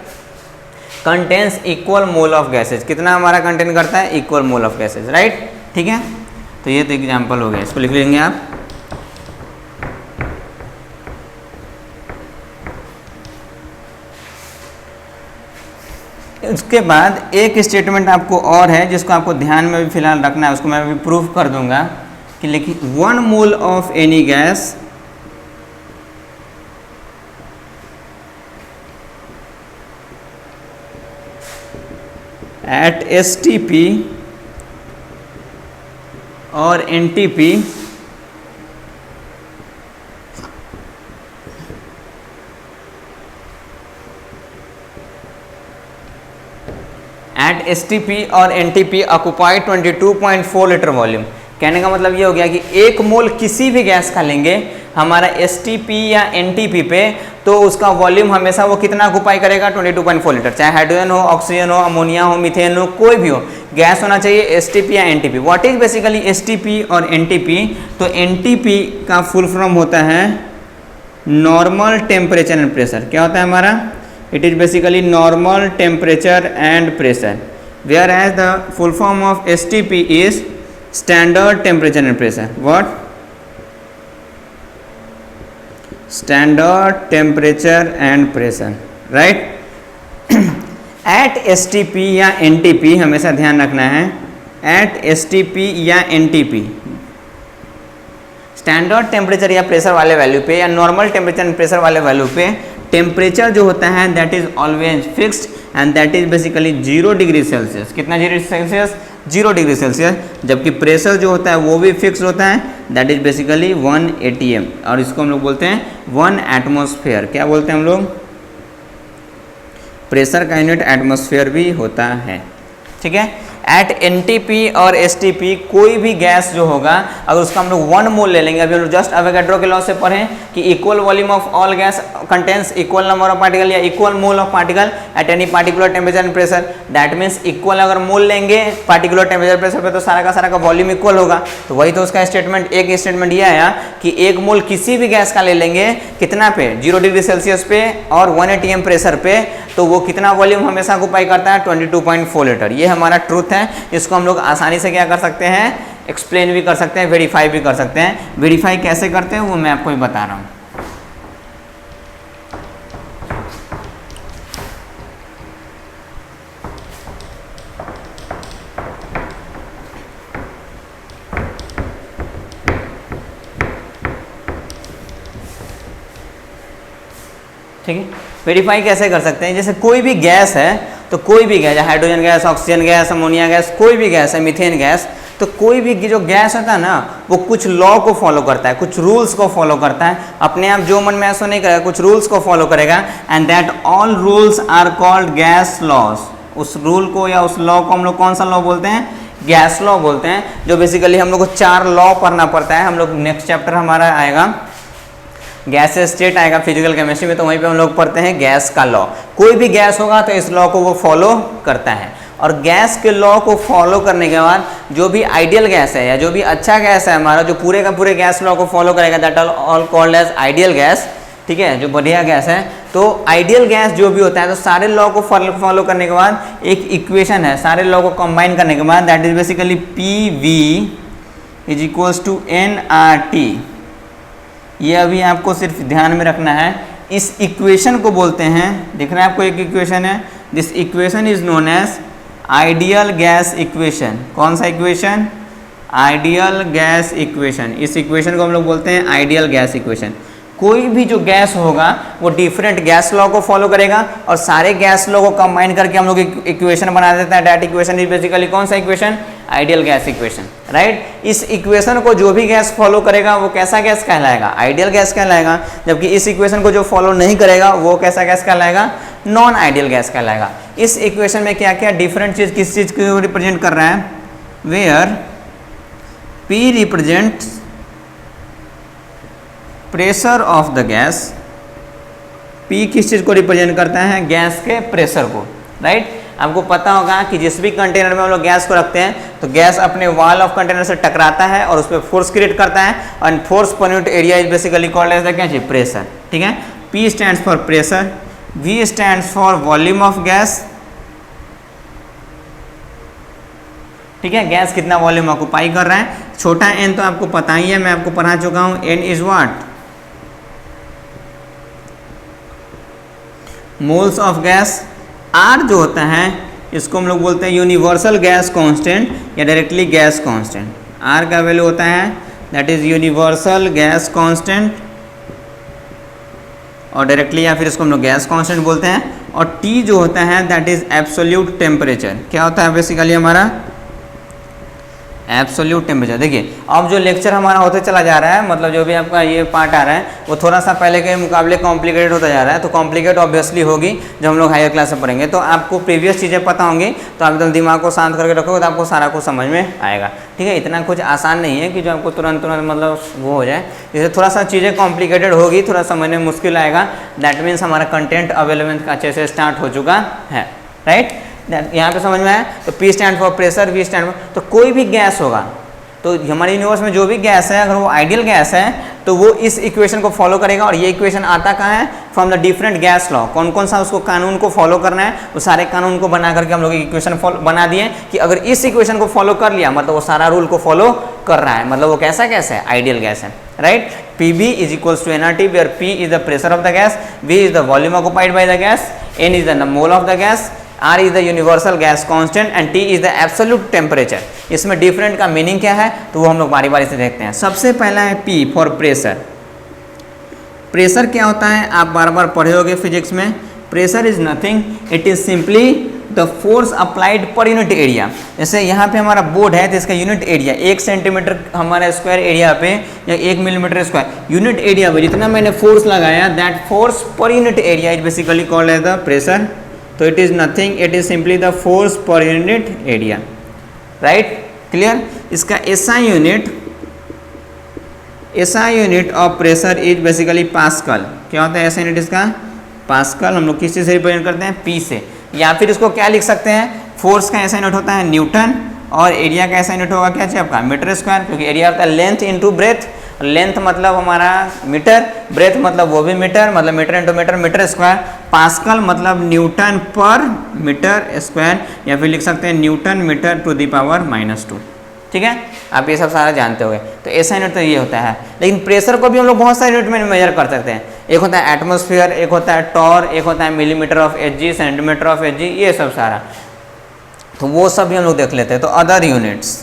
contains equal mole of gases, कितना हमारा कंटेन करता है, equal mole of gases, right, ठीक है। तो ये तो एग्जाम्पल हो गया, इसको लिख लेंगे आप। उसके बाद एक स्टेटमेंट आपको और है जिसको आपको ध्यान में भी फिलहाल रखना है, उसको मैं अभी प्रूफ कर दूंगा कि लेकिन 1 mole of any gas eight STP और NTP एट STP और NTP ऑक्यूपाई 22.4 लीटर वॉल्यूम। कहने का मतलब ये हो गया कि 1 मोल किसी भी गैस का लेंगे हमारा STP या NTP पे, तो उसका वॉल्यूम हमेशा वो कितना ऑक्यूपाई करेगा, 22.4 लीटर। चाहे हाइड्रोजन हो, ऑक्सीजन हो, अमोनिया हो, मीथेन हो, कोई भी हो, गैस होना चाहिए STP या NTP। What is basically STP और NTP, तो NTP का फुल फॉर्म होता है नॉर्मल टेम्परेचर एंड प्रेशर। क्या होता है हमारा, it is basically normal temperature and pressure, whereas the full form of STP is standard temperature and pressure. What? Standard temperature and pressure, right? at STP या NTP हमेशा ध्यान रखना है, at STP या NTP स्टैंडर्ड टेम्परेचर या प्रेशर वाले वैल्यू पे या नॉर्मल टेम्परेचर एंड प्रेशर वाले वैल्यू पे टेम्परेचर जो होता है that is always fixed and that is basically 0 degree Celsius. कितना डिग्री सेल्सियस, 0 डिग्री सेल्सियस, जबकि प्रेशर जो होता है वो भी फिक्स होता है, दैट इज बेसिकली 1 atm, और इसको हम लोग बोलते हैं 1 एटमॉस्फेयर। क्या बोलते हैं हम लोग? प्रेशर का यूनिट एटमॉस्फेयर भी होता है, ठीक है। एट एनटीपी और एसटीपी कोई भी गैस जो होगा अगर उसका हम लोग 1 मोल ले लेंगे, अभी हम लोग जस्ट एवोगैड्रो के लॉ से पढ़ें कि equal volume of all gas contains equal number of particle या equal mole of particle at any particular temperature and pressure. That means equal अगर मोल लेंगे पार्टिकुलर टेम्परेचर प्रेशर पे तो सारा का वॉल्यूम इक्वल होगा। तो वही तो उसका स्टेटमेंट, एक स्टेटमेंट ये आया कि 1 मोल किसी भी गैस का ले लेंगे कितना पे, 0 डिग्री सेल्सियस पे और 1 atm प्रेशर पे, तो वो कितना वॉल्यूम हमेशा ऑक्यूपाई करता है, 22.4 लीटर। ये हमारा ट्रूथ है, इसको हम लोग आसानी से क्या कर सकते हैं, एक्सप्लेन भी कर सकते हैं, वेरीफाई भी कर सकते हैं। वेरीफाई कैसे करते हैं वो मैं आपको ही बता रहा हूँ। ठीक है, वेरीफाई कैसे कर सकते हैं, जैसे कोई भी गैस है तो कोई भी gas, hydrogen gas, oxygen gas, ammonia gas, कोई भी गैस है, मीथेन गैस, तो कोई भी जो गैस होता है ना वो कुछ लॉ को फॉलो करता है, कुछ रूल्स को फॉलो करता है, अपने आप जो मन में ऐसा नहीं करेगा, कुछ रूल्स को फॉलो करेगा। And that all rules are called gas laws. उस रूल को या उस लॉ को हम लोग कौन सा लॉ बोलते हैं, गैस लॉ बोलते हैं। जो बेसिकली हम लोग को 4 लॉ पढ़ना पड़ता है। हम लोग नेक्स्ट चैप्टर हमारा आएगा गैस स्टेट आएगा फिजिकल केमिस्ट्री में, तो वहीं पे हम लोग पढ़ते हैं गैस का लॉ। कोई भी गैस होगा तो इस लॉ को वो फॉलो करता है, और गैस के लॉ को फॉलो करने के बाद जो भी आइडियल गैस है या जो भी अच्छा गैस है हमारा, जो पूरे का पूरे गैस लॉ को फॉलो करेगा, that all called as ideal gas. ठीक है, जो बढ़िया गैस है, तो आइडियल गैस जो भी होता है, तो सारे लॉ को फॉलो करने के बाद एक इक्वेशन है, सारे लॉ को कंबाइन करने के बाद that is basically PV is equals to nRT। ये अभी आपको सिर्फ ध्यान में रखना है। इस इक्वेशन को बोलते हैं, दिख रहा है आपको एक इक्वेशन है, this equation is known as ideal gas equation. कौन सा इक्वेशन, आइडियल गैस इक्वेशन। इस इक्वेशन को हम लोग बोलते हैं आइडियल गैस इक्वेशन। कोई भी जो गैस होगा वो डिफरेंट गैस लॉ को फॉलो करेगा, और सारे गैस लॉ को कंबाइन करके हम लोग इक्वेशन बना देते हैं। दैट इक्वेशन इज बेसिकली कौन सा equation, ideal gas equation, right. इस इक्वेशन को जो भी गैस फॉलो करेगा वो कैसा गैस कहलाएगा, आइडियल गैस कहलाएगा। जबकि इस इक्वेशन को जो फॉलो नहीं करेगा वो कैसा गैस कहलाएगा, नॉन आइडियल गैस कहलाएगा। इस इक्वेशन में क्या क्या डिफरेंट चीज किस चीज को रिप्रेजेंट कर रहा है, where P represents pressure of the gas. P किस चीज को रिप्रेजेंट करता है, गैस के प्रेशर को, राइट। आपको पता होगा कि जिस भी कंटेनर में हम लोग गैस को रखते हैं तो गैस अपने वॉल ऑफ कंटेनर से टकराता है और उस पर फोर्स क्रिएट करता है, और फोर्स पर unit area is basically called as the क्या चीज, प्रेशर। ठीक है, P stands for pressure, V stands for volume of gas. ठीक है, गैस कितना वॉल्यूम ऑक्यूपाई कर रहा है, छोटा n तो आपको पता ही है, मैं आपको पढ़ा चुका हूं। n is what, moles of gas. R जो होता है इसको हम लोग बोलते हैं यूनिवर्सल गैस कांस्टेंट या डायरेक्टली गैस कांस्टेंट। R का वैल्यू होता है that is universal gas constant, और डायरेक्टली या फिर इसको हम लोग गैस कांस्टेंट बोलते हैं। और T जो होता है दैट इज एब्सोल्यूट टेम्परेचर। क्या होता है बेसिकली हमारा, एब्सोल्यूट टेम्परेचर। देखिए अब जो लेक्चर हमारा होते चला जा रहा है, मतलब जो भी आपका ये पार्ट आ रहा है वो थोड़ा सा पहले के मुकाबले कॉम्प्लिकेटेड होता जा रहा है। तो कॉम्प्लिकेट ऑब्वियसली होगी जब हम लोग हायर क्लास में पढ़ेंगे, तो आपको प्रीवियस चीज़ें पता होंगी, तो आप एकदम दिमाग को शांत करके रखोगे तो आपको सारा कुछ समझ में आएगा। ठीक है, इतना कुछ आसान नहीं है कि जो आपको तुरंत मतलब वो हो जाए। जैसे थोड़ा सा चीज़ें कॉम्प्लिकेटेड होगी, थोड़ा समझने में मुश्किल आएगा, दैट मीन्स हमारा कंटेंट अवेलेबल अच्छे से स्टार्ट हो चुका है, राइट। यहाँ पे समझ में आया। तो P stand for pressure, V stand for, तो कोई भी गैस होगा, तो हमारे यूनिवर्स में जो भी गैस है अगर वो आइडियल गैस है तो वो इस इक्वेशन को फॉलो करेगा। और ये इक्वेशन आता कहाँ है, from the different gas law. कौन कौन सा उसको कानून को फॉलो करना है, वो सारे कानून को बना करके हम लोग इक्वेशन बना दिए कि अगर इस इक्वेशन को फॉलो कर लिया मतलब वो सारा रूल को फॉलो कर रहा है, मतलब वो कैसा गैस है, आइडियल गैस है, right. PV is equals to nRT, where P is the pressure of the gas, V is the volume occupied by the gas, N is the mole of the gas, R is the universal gas constant and T is the absolute temperature। इसमें डिफरेंट का मीनिंग क्या है तो वो हम लोग बारी बारी से देखते हैं। सबसे पहला है P फॉर प्रेशर। प्रेशर क्या होता है आप बार बार पढ़े होगे फिजिक्स में। Pressure is nothing, it is simply the force applied पर यूनिट एरिया। जैसे यहाँ पे हमारा बोर्ड है तो इसका यूनिट एरिया 1 सेंटीमीटर हमारा स्क्वायर एरिया पे या 1 मिलीमीटर स्क्वायर यूनिट एरिया पे जितना मैंने फोर्स लगाया, दैट फोर्स पर unit area is basically called as the pressure. तो it is nothing, it is simply the force पर यूनिट एरिया, राइट, क्लियर। इसका SI unit of pressure is basically pascal. क्या होता है SI यूनिट इसका? पास्कल। हम लोग किस चीज़ से रिप्रेजेंट करते हैं? P से। या फिर इसको क्या लिख सकते हैं? फोर्स का SI यूनिट होता है न्यूटन और एरिया का SI यूनिट होगा क्या चाहिए आपका? मीटर स्क्वायर, क्योंकि एरिया होता है लेंथ इंटू ब्रेथ। लेंथ मतलब हमारा मीटर, ब्रेथ मतलब वो भी मीटर, मतलब metre into metre, metre square. Pascal मतलब न्यूटन पर मीटर स्क्वायर, या फिर लिख सकते हैं newton metre to the power -2। ठीक है, आप ये सब सारा जानते होंगे। तो SI यूनिट तो ये होता है, लेकिन प्रेशर को भी हम लोग बहुत सारे यूनिट में मेजर कर सकते हैं। एक होता है एटमॉस्फेयर, एक होता है टॉर, एक होता है millimetre of Hg, centimetre of Hg, ये सब सारा, तो वो सब भी हम लोग देख लेते हैं। तो अदर यूनिट्स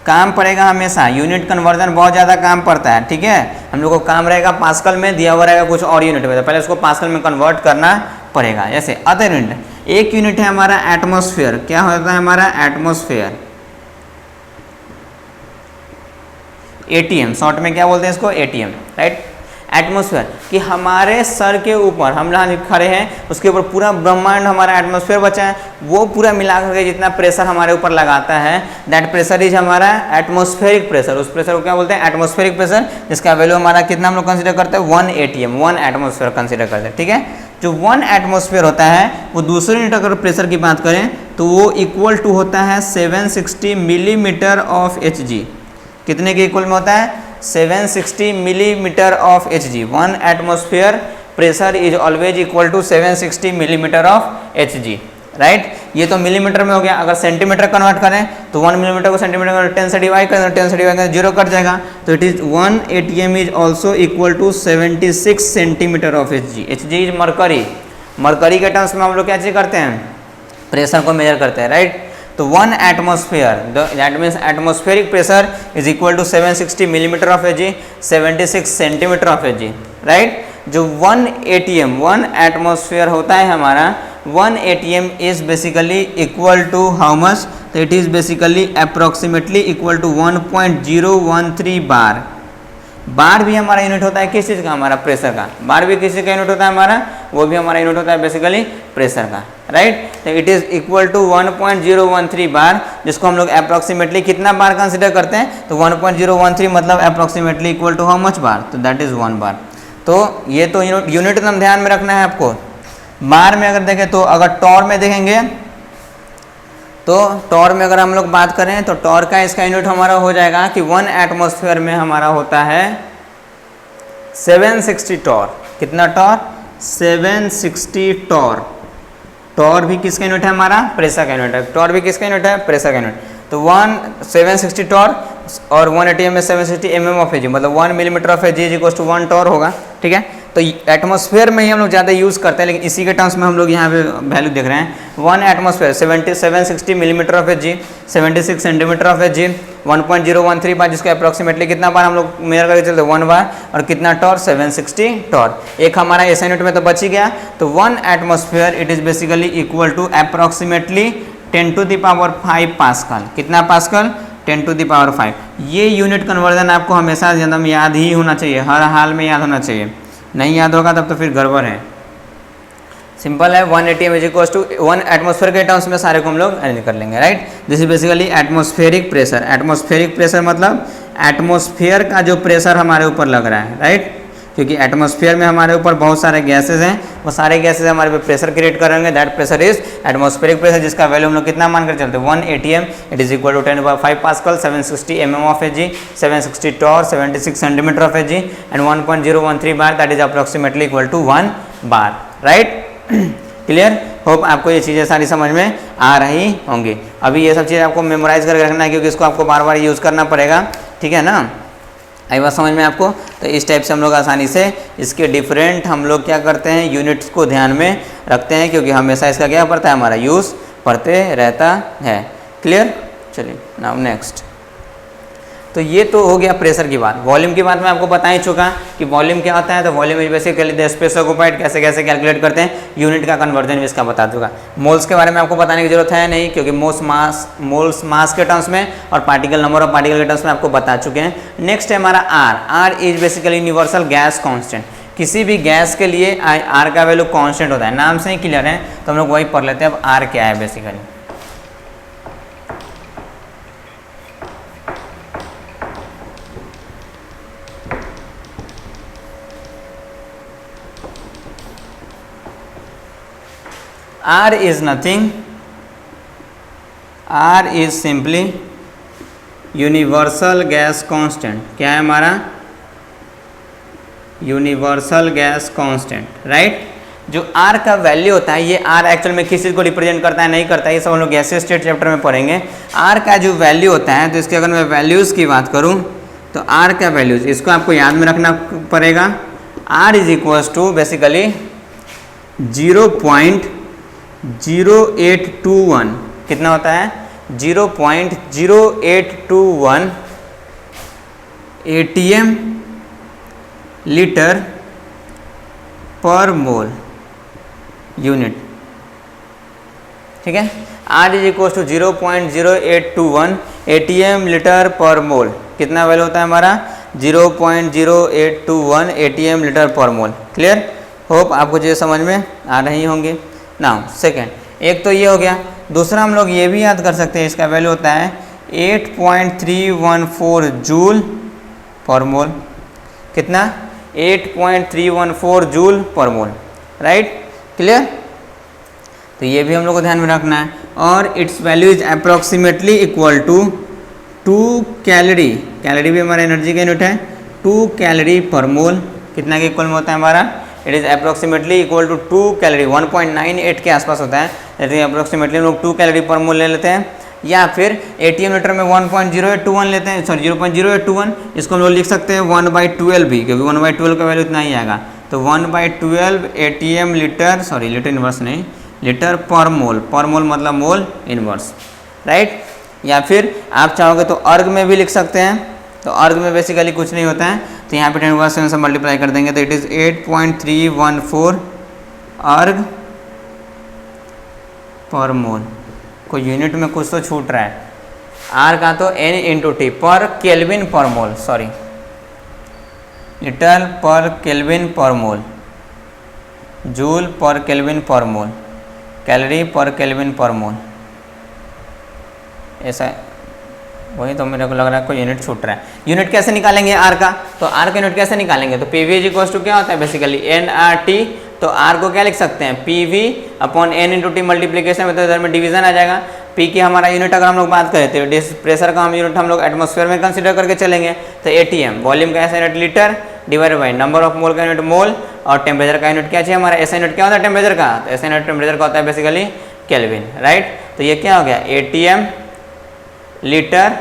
काम पड़ेगा हमेशा, यूनिट कन्वर्जन बहुत ज़्यादा काम पड़ता है। ठीक है, हम लोग को काम रहेगा पास्कल में, दिया हुआ रहेगा कुछ और यूनिट में, तो पहले उसको पास्कल में कन्वर्ट करना पड़ेगा। जैसे अदर यूनिट, एक यूनिट है हमारा एटमॉस्फेयर। क्या होता है हमारा? एटमॉस्फेयर, ATM, शॉर्ट में क्या बोलते हैं इसको? ATM, right. एटमॉस्फेयर कि हमारे सर के ऊपर हम यहाँ खड़े हैं, उसके ऊपर पूरा ब्रह्मांड हमारा एटमॉस्फेयर बचा है, वो पूरा मिला करके जितना प्रेशर हमारे ऊपर लगाता है, दैट प्रेशर इज हमारा एटमॉस्फेरिक प्रेशर। उस प्रेशर को क्या बोलते हैं? एटमॉस्फेरिक प्रेशर, जिसका वैल्यू हमारा कितना हम लोग कंसीडर करते हैं? 1 ATM, 1 एटमॉस्फेयर कंसीडर करते हैं। ठीक है, जो 1 एटमॉस्फेयर होता है वो दूसरे यूनिट अगर प्रेशर की बात करें तो वो इक्वल टू होता है 760 मिलीमीटर ऑफ Hg। कितने के इक्वल में होता है? 760 millimetre of Hg। 1 atmosphere pressure is always equal to 760 millimetre of Hg, right. ये तो मिलीमीटर में हो गया। अगर सेंटीमीटर कन्वर्ट करें तो 1 मिलीमीटर को सेंटीमीटर में 10 से डिवाइड करें तो 10 से डिवाइड करें 0 कट जाएगा। तो it is 1 ATM is also equal to 76 centimetre of Hg। Hg is mercury. Mercury के टर्म्स में हम लोग क्या चीज़ करते हैं? प्रेशर को मेजर करते हैं, राइट। तो 1 atmosphere, that means atmospheric pressure is equal to 760 millimetre of Hg, 76 centimetre of Hg, right. जो 1 ATM, 1 एटमॉस्फेयर होता है हमारा, 1 ATM is basically equal to how much? तो it is basically approximately equal to 1.013 bar. Bar भी हमारा यूनिट होता है किस चीज़ का? हमारा प्रेशर का। बार भी किस चीज़ का यूनिट होता है हमारा? वो भी हमारा यूनिट होता है बेसिकली प्रेशर का, राइट। तो इट इज़ इक्वल टू 1.013 बार, जिसको हम लोग अप्रॉक्सीमेटली कितना बार कंसिडर करते हैं? तो 1.013 मतलब approximately equal to how much bar? तो दैट इज़ 1 बार। तो ये तो यूनिट एकदम ध्यान में रखना है आपको। बार में अगर देखें तो अगर टॉर में देखेंगे तो टॉर में अगर हम लोग बात करें तो टॉर का इसका यूनिट हमारा हो जाएगा कि 1 एटमॉस्फेयर में हमारा होता है 760 टॉर। कितना टॉर? 760 टॉर। टॉर भी किसका यूनिट है हमारा? प्रेशर का यूनिट है। टॉर भी किसका यूनिट है? प्रेशर का यूनिट। तो 760 टॉर और 1 ATM में 760 mm ऑफ Hg, मतलब 1 millimetre of Hg is equal to 1 torr होगा। ठीक है, तो एटमॉस्फेयर में ही हम लोग ज़्यादा यूज़ करते हैं, लेकिन इसी के टर्म्स में हम लोग यहाँ पे वैल्यू देख रहे हैं। 1 atmosphere 760 millimetre of Hg, 76 centimetre of Hg, 1.013 बार, जिसको अप्रॉक्सीमेटली कितना बार हम लोग मेजर करके चलते हैं? 1 बार। और कितना टॉर? 760 टॉर। एक हमारा SI यूनिट में तो बच ही गया। तो 1 atmosphere it is basically equal to approximately 10 to the power 5 pascal. कितना पास्कल? 10 to the power 5। ये यूनिट कन्वर्जन आपको हमेशा एकदम याद ही होना चाहिए, हर हाल में याद होना चाहिए। नहीं याद होगा तब तो फिर गड़बड़ है। सिंपल है, 1 ATM is equal to 1 atmosphere के टर्म्स में सारे को हम लोग अरेंज कर लेंगे, right. This is basically atmospheric pressure. Atmospheric pressure मतलब एटमॉस्फेयर का जो प्रेशर हमारे ऊपर लग रहा है, राइट। क्योंकि एटमॉस्फेयर में हमारे ऊपर बहुत सारे गैसेज हैं, वो सारे गैसेज हमारे पे प्रेशर क्रिएट करेंगे। That pressure is atmospheric pressure, जिसका वैल्यू हम लोग कितना मान कर चलते हैं? 1 ATM it is equal to 10⁵ pascal, 760 mm of Hg, 760 torr, 76 centimetre of Hg and 1.013 bar, that is approximately equal to 1 bar, right. Clear? Hope आपको ये चीज़ें सारी समझ में आ रही होंगी। अभी ये सब चीज़ें आपको मेमोराइज करके रखना है, क्योंकि इसको आपको बार बार यूज़ करना पड़ेगा। ठीक है ना? आई बात समझ में आपको? तो इस टाइप से हम लोग आसानी से इसके डिफरेंट हम लोग क्या करते हैं? यूनिट्स को ध्यान में रखते हैं, क्योंकि हमेशा इसका क्या पड़ता है? हमारा यूज़ पड़ते रहता है। क्लियर? चलिए नाउ नेक्स्ट। तो ये तो हो गया प्रेशर की बात। वॉल्यूम की बात मैं आपको बता ही चुका कि वॉल्यूम क्या होता है। तो volume is basically the space occupied, कैसे कैसे कैलकुलेट करते हैं, यूनिट का कन्वर्जन भी इसका बता दूंगा। मोल्स के बारे में आपको बताने की जरूरत है नहीं, क्योंकि मोल्स मास के टर्म्स में और पार्टिकल नंबर ऑफ पार्टिकल के टर्म्स में आपको बता चुके हैं। नेक्स्ट है हमारा R. R is basically universal gas constant. किसी भी गैस के लिए आर का वैल्यू कांस्टेंट होता है। नाम से ही क्लियर है, तो हम लोग वही पढ़ लेते हैं। अब आर क्या है basically, R is nothing, R is simply universal gas constant. क्या है हमारा, यूनिवर्सल गैस कांस्टेंट, राइट। जो R का वैल्यू होता है, ये R एक्चुअल में किस चीज़ को रिप्रेजेंट करता है, नहीं करता है, ये सब हम लोग गैसीय स्टेट चैप्टर में पढ़ेंगे। R का जो वैल्यू होता है, तो इसके अगर मैं वैल्यूज़ की बात करूँ तो R का वैल्यूज़, इसको आपको याद में रखना पड़ेगा। R is equals to basically 0.0821, कितना होता है, 0.0821 ATM लीटर पर मोल यूनिट, ठीक है। R is equal to 0.0821 ATM litre पर मोल, कितना वैल्यू होता है हमारा, 0.0821 ATM लीटर पर मोल। क्लियर, होप आपको ये समझ में आ रही होंगी। नाउ सेकेंड, एक तो ये हो गया। दूसरा हम लोग ये भी याद कर सकते हैं, इसका वैल्यू होता है 8.314 जूल पर मोल। कितना, 8.314 जूल पर मोल, राइट। क्लियर, तो ये भी हम लोग को ध्यान में रखना है। और its value is approximately equal to 2 calorie, calorie भी हमारा एनर्जी का यूनिट है, 2 कैलोरी पर मोल। कितना के इक्वल में होता है हमारा, it is approximately equal to 2 calorie, 1.98 के आसपास होता है। लेकिन अप्रोक्सीमेटली हम लोग 2 कैलोरी पर मोल ले लेते हैं, या फिर ATM लीटर में 1.0821 लेते हैं, सॉरी 0.0821, इसको हम लोग लिख सकते हैं 1/12 भी, क्योंकि 1/12 का वैल्यू इतना ही आएगा। तो 1/12 ATM litre, sorry litre inverse नहीं, लीटर पर मोल मतलब मोल इनवर्स, राइट। या फिर आप चाहोगे तो अर्ग में भी लिख सकते हैं। तो अर्ग में बेसिकली कुछ नहीं होता है, तो यहाँ पे 10⁻⁷ से मल्टीप्लाई कर देंगे तो इट इज़ 8.314 अर्ग पर मोल। कोई यूनिट में कुछ तो छूट रहा है, आर का तो N इंटू टी पर केल्विन पर मोल, सॉरी लीटर पर केल्विन पर मोल, जूल पर केल्विन पर मोल, कैलोरी पर केल्विन पर मोल, ऐसा वही तो मेरे को लग रहा है कोई यूनिट छूट रहा है। यूनिट कैसे निकालेंगे आर का, तो आर का यूनिट कैसे निकालेंगे, तो P V is equal to क्या होता है बेसिकली NRT। तो आर को क्या लिख सकते हैं, PV upon N into T multiplication में, तो इधर में डिवीजन आ जाएगा। पी की हमारा यूनिट अगर हम लोग बात करें तो प्रेशर का हम यूनिट हम लोग एटमॉस्फेयर में कंसिडर करके चलेंगे। तो ATM वॉल्यूम का ऐसा unit litre divide by number of मोल का यूनिट मोल, और टेम्परेचर का यूनिट क्या चाहिए हमारा, ऐसा यूनिट क्या होता है टेम्परेचर का, तो ऐसा यूनिट टेम्परेचर का होता है बेसिकली केल्विन, राइट। तो ये क्या हो गया, ATM litre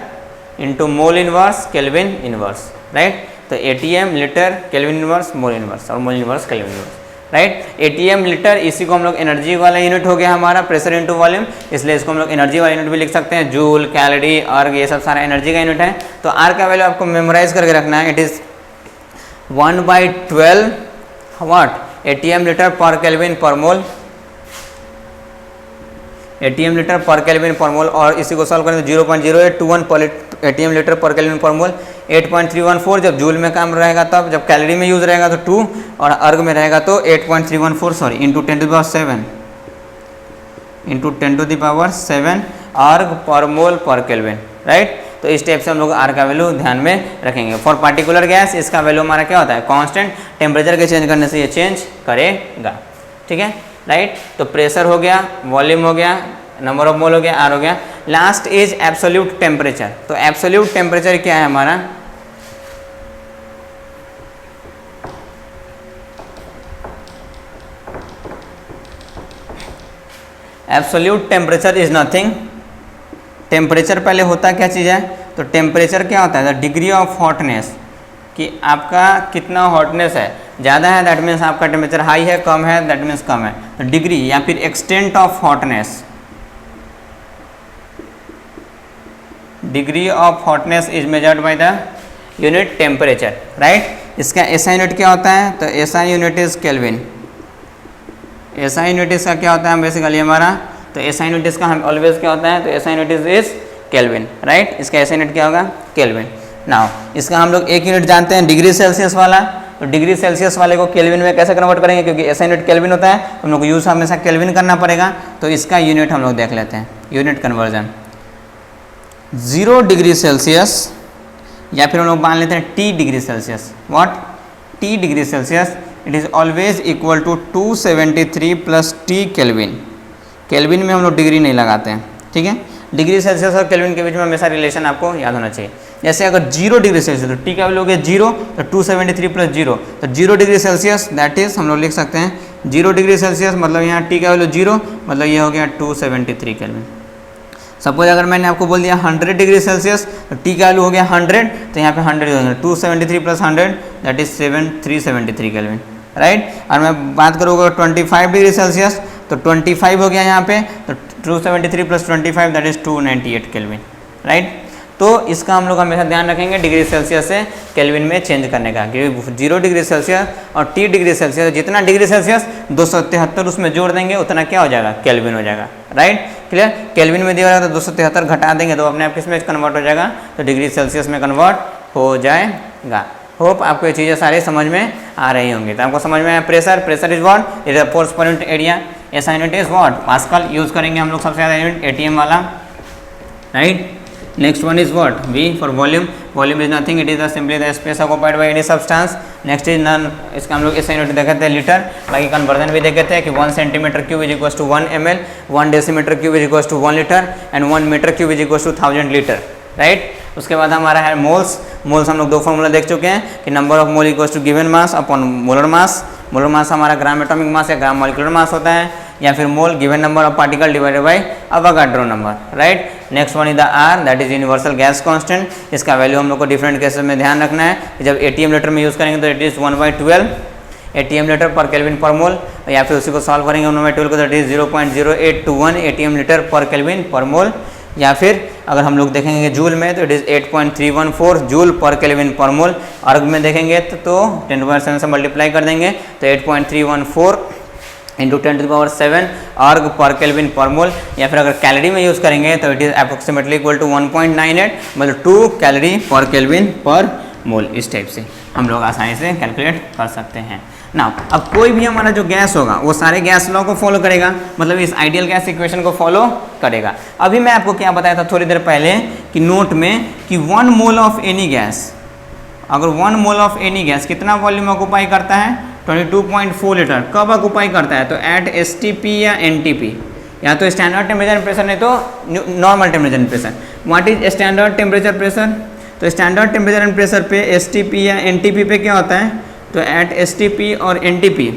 into mole inverse kelvin inverse, right. तो ATM litre kelvin inverse mole inverse, और mole inverse kelvin inverse, right. ATM litre, इसी को हम लोग एनर्जी वाला यूनिट हो गया हमारा, प्रेशर इंटू वॉल्यूम, इसलिए इसको हम लोग एनर्जी वाला यूनिट भी लिख सकते हैं। जूल, कैलोरी, अर्ग, ये सब सारा एनर्जी का यूनिट है। तो आर का वैल्यू आपको मेमोराइज करके रखना है, it is 1/12 what, ATM litre पर केल्विन पर मोल, ATM लीटर पर केल्विन पर मोल। और इसी को सॉल्व करें तो 0.0821 पर ATM लीटर पर केल्विन पर मोल, 8.314 जब जूल में काम रहेगा तब, जब कैलोरी में यूज रहेगा तो 2, और अर्ग में रहेगा तो 8.314 सॉरी इंटू 10⁻⁷ इंटू 10⁻⁷ अर्ग पर मोल पर केल्विन, राइट। तो इस टाइप से हम लोग आर का वैल्यू ध्यान में रखेंगे। फॉर पार्टिकुलर गैस इसका वैल्यू हमारा क्या होता है, कांस्टेंट, टेम्परेचर के चेंज करने से ये चेंज करेगा, ठीक है, राइट। तो प्रेशर हो गया, वॉल्यूम हो गया, नंबर ऑफ मोल हो गया, आर हो गया। Last is absolute temperature. तो एब्सोल्यूट टेम्परेचर क्या है हमारा, absolute temperature is nothing, temperature पहले होता क्या चीज़ है, तो टेम्परेचर क्या होता है, द डिग्री ऑफ हॉटनेस, कि आपका कितना हॉटनेस है, ज़्यादा है दैट मीन्स आपका टेम्परेचर हाई है, कम है दैट मीन्स कम है। तो डिग्री या फिर extent of hotness, degree of hotness is measured by the unit temperature, right. इसका एसआई यूनिट क्या होता है, तो SI unit is kelvin. SI unit इसका क्या होता है बेसिकली हमारा, तो एसआई यूनिट इसका हम ऑलवेज क्या होता है, तो SI unit is kelvin, right. इसका एसआई यूनिट क्या होगा, केल्विन। नाउ इसका हम लोग एक यूनिट जानते हैं डिग्री सेल्सियस वाला, तो डिग्री सेल्सियस वाले को केल्विन में कैसे कन्वर्ट करेंगे, क्योंकि एसआई यूनिट केल्विन होता है तो हम लोग को यूज हमेशा केल्विन करना पड़ेगा। तो इसका यूनिट हम लोग देख लेते हैं, यूनिट कन्वर्जन 0 डिग्री सेल्सियस, या फिर हम लोग मान लेते हैं T degree Celsius. What, T degree Celsius, it is always equal to 273 plus T kelvin. Kelvin में हम लोग डिग्री नहीं लगाते हैं, ठीक है। डिग्री सेल्सियस और केल्विन के बीच में हमेशा रिलेशन आपको याद होना चाहिए। जैसे अगर 0 डिग्री सेल्सियस, तो टी का वैल्यू हो गया 0, तो 273 प्लस 0, तो 0 डिग्री सेल्सियस दैट इज हम लोग लिख सकते हैं 0 डिग्री सेल्सियस मतलब यहाँ टी का वैल्यू 0, मतलब ये हो गया 273 केल्विन। सपोज अगर मैंने आपको बोल दिया 100 डिग्री सेल्सियस, तो टी का वैल्यू हो गया 100, तो यहाँ पे 100 हो गया 273 plus 100 that is 373 kelvin, right. और मैं बात करूँगा 25 डिग्री सेल्सियस, तो 25 हो गया यहाँ पे, तो 273 plus 25 that is 298 kelvin, right. तो इसका हम लोग हमेशा ध्यान रखेंगे डिग्री सेल्सियस से केल्विन में चेंज करने का, क्योंकि 0 डिग्री सेल्सियस और टी डिग्री सेल्सियस, जितना डिग्री सेल्सियस 273 उसमें जोड़ देंगे उतना क्या हो जाएगा, केल्विन हो जाएगा, राइट। क्लियर, केल्विन में दिया तो 273 घटा देंगे तो अपने आप किस में कन्वर्ट हो जाएगा, तो डिग्री सेल्सियस में कन्वर्ट हो जाएगा। होप आपको ये चीज़ें सारी समझ में आ रही होंगी। तो आपको समझ में आया pressure, pressure is what, it is force पर unit area. SI unit is what, pascal use करेंगे हम लोग सबसे ज़्यादा यूनिट एटीएम वाला, right. Next one is what, V for volume. Volume is nothing, it is simply the space occupied by any substance. Next is नन, इसका हम लोग एसआई यूनिट देखे थे लीटर। बाकी कन्वर्जन भी देखे थे कि 1 centimetre cube is equal to 1 ml, 1 decimetre cube is equal to 1 litre and 1 metre cube is equal to 1000 litre, right. उसके बाद हमारा है मोल्स। मोल्स हम लोग 2 फॉर्मूला देख चुके हैं कि number of mole equal to given mass upon molar mass. Molar mass हमारा ग्राम एटॉमिक मास या ग्राम मॉलिक्यूलर मास होता है, या फिर mole given number of particle divided by Avogadro number, right. Next one is the R, that is universal gas constant. इसका वैल्यू हम लोग को डिफरेंट केसेस में ध्यान रखना है कि जब एटीएम लीटर में यूज़ करेंगे तो इट इज़ 1/12 एटीएम लीटर पर केल्विन पर मोल, या फिर उसी को सॉल्व करेंगे 1/12 को, दैट इज 0.0821 एटीएम लीटर पर केल्विन पर मोल। या फिर अगर हम लोग देखेंगे जूल में तो इट इज़ 8.314 जूल पर केल्विन पर मोल। अर्ग में देखेंगे तो 10⁷ से मल्टीप्लाई कर देंगे तो 8.314 इंटू 10⁷ अर्ग पर केल्विन पर मोल। या फिर अगर कैलोरी में यूज़ करेंगे तो it is approximately equal to 1.98 मतलब 2 कैलोरी पर केल्विन पर मोल। इस टाइप से हम लोग आसानी से कैलकुलेट कर सकते हैं ना। अब कोई भी हमारा जो गैस होगा वो सारे गैस लॉ को फॉलो करेगा, मतलब इस आइडियल गैस इक्वेशन को फॉलो करेगा। अभी मैं आपको क्या बताया था थोड़ी देर पहले कि नोट में कि 1 मोल ऑफ एनी गैस, अगर 1 मोल ऑफ एनी गैस कितना वॉल्यूम ऑक्युपाई करता है, 22.4 लीटर। कब ऑक्युपाई करता है, तो एट एसटीपी या एनटीपी, या तो स्टैंडर्ड टेम्परेचर प्रेशर नहीं तो normal temperature pressure. What is standard temperature pressure, तो स्टैंडर्ड टेम्परेचर एंड प्रेशर पे एसटीपी या एनटीपी पे क्या होता है, तो एट एसटीपी और NTP